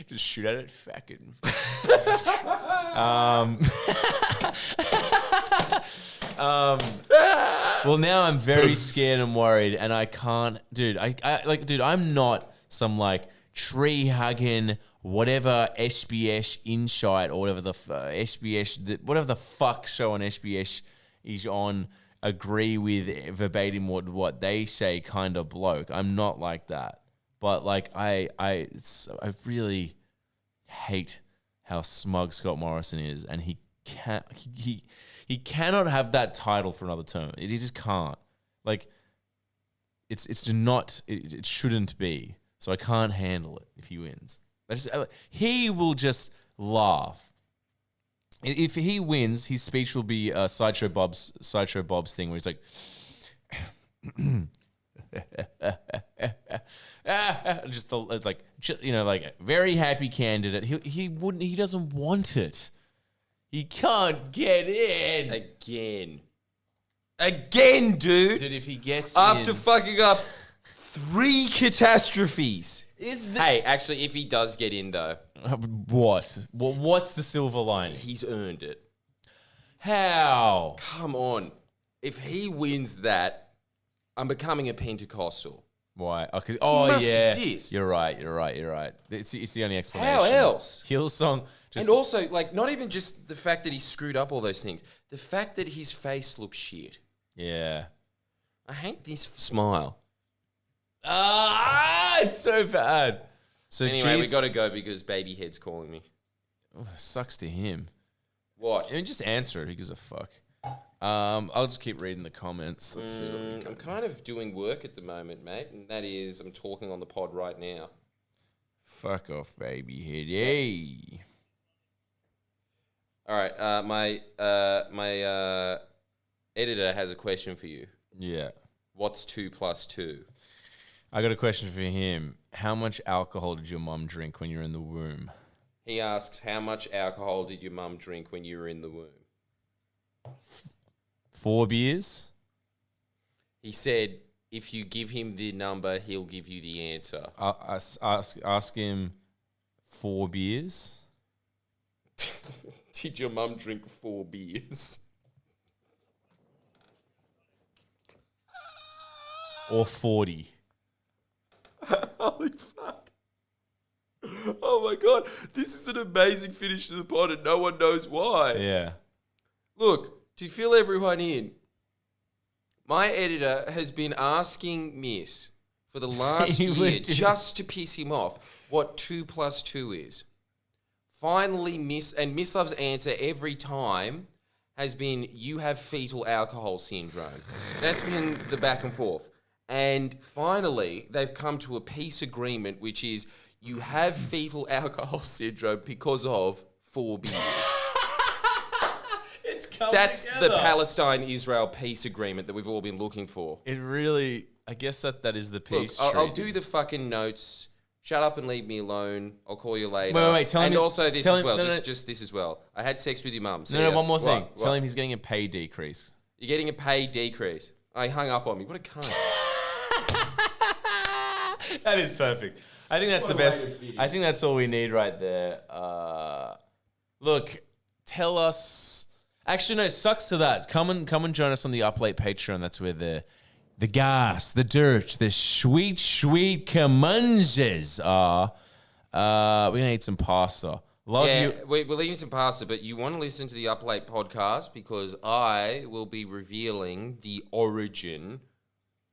Just shoot at it, fucking. Well, now I'm very scared and worried, and I can't, dude. I'm not some like tree hugging, whatever SBS Insight or whatever the SBS, whatever the fuck show on SBS is on. Agree with verbatim what they say, kind of bloke. I'm not like that. But like I really hate how smug Scott Morrison is, and he cannot have that title for another term. He just can't. Like it shouldn't be. So I can't handle it if he wins. He will just laugh. If he wins, his speech will be Sideshow Bob's thing, where he's like. It's like, you know, like very happy candidate. He doesn't want it. He can't get in Again, dude. dude. If he gets After in, fucking up 3 catastrophes. hey, Actually, if he does get in, though, what's the silver lining? he's earned it. How? Come on. If he wins that, I'm becoming a Pentecostal. Why? Okay. Oh, must yeah. exist. You're right. It's the only explanation. How else? Hillsong. And also, like, not even just the fact that he screwed up all those things. The fact that his face looks shit. Yeah. I hate this smile. It's so bad. So Anyway, we got to go because baby head's calling me. sucks to him. What? I mean, just answer it. Who gives a fuck? I'll just keep reading the comments. Let's see. I'm kind of doing work at the moment, mate, and that is I'm talking on the pod right now. Fuck off, baby head. All right, my editor has a question for you. Yeah. What's 2 + 2? I got a question for him. How much alcohol did your mum drink when you were in the womb? He asks, how much alcohol did your mum drink when you were in the womb? 4 beers? He said, if you give him the number, he'll give you the answer. Ask him 4 beers? Did your mum drink 4 beers? Or 40? Holy fuck. Oh my God. This is an amazing finish to the pod and no one knows why. Yeah. Look, to fill everyone in, my editor has been asking Miss for the last year just to piss him off what 2 + 2 is. Finally, Mislav's answer every time has been, you have fetal alcohol syndrome. That's been the back and forth. And finally, they've come to a peace agreement, which is you have fetal alcohol syndrome because of 4 beers. That's together. the Palestine-Israel peace agreement that we've all been looking for. It really, I guess that is the peace. Look, I'll do the fucking notes. Shut up and leave me alone. I'll call you later. Wait. Tell him. And also this as well. No. Just this as well. I had sex with your mum. No, one more thing. What? Tell him he's getting a pay decrease. You're getting a pay decrease. I hung up on me. What a cunt. That is perfect. I think that's the best. I think that's all we need right there. Look, tell us. Actually, no, sucks to that. Come and join us on the Up Late Patreon. That's where the gas, the dirt, the sweet camunges are. We're gonna eat some pasta. Love you. We're eating some pasta, but you want to listen to the Up Late podcast because I will be revealing the origin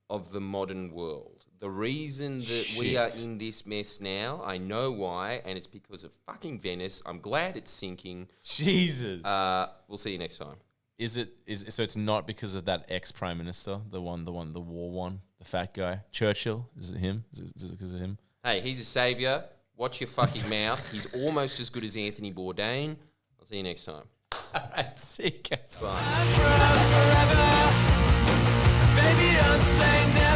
of the modern world. The reason that we are in this mess now, I know why, and it's because of fucking Venice. I'm glad it's sinking. Jesus. We'll see you next time. So it's not because of that ex-prime minister, the war one, the fat guy, Churchill? Is it him? Is it because of him? Hey, he's a savior. Watch your fucking mouth. He's almost as good as Anthony Bourdain. I'll see you next time. All right, see you guys. Bye. Baby, don't say no.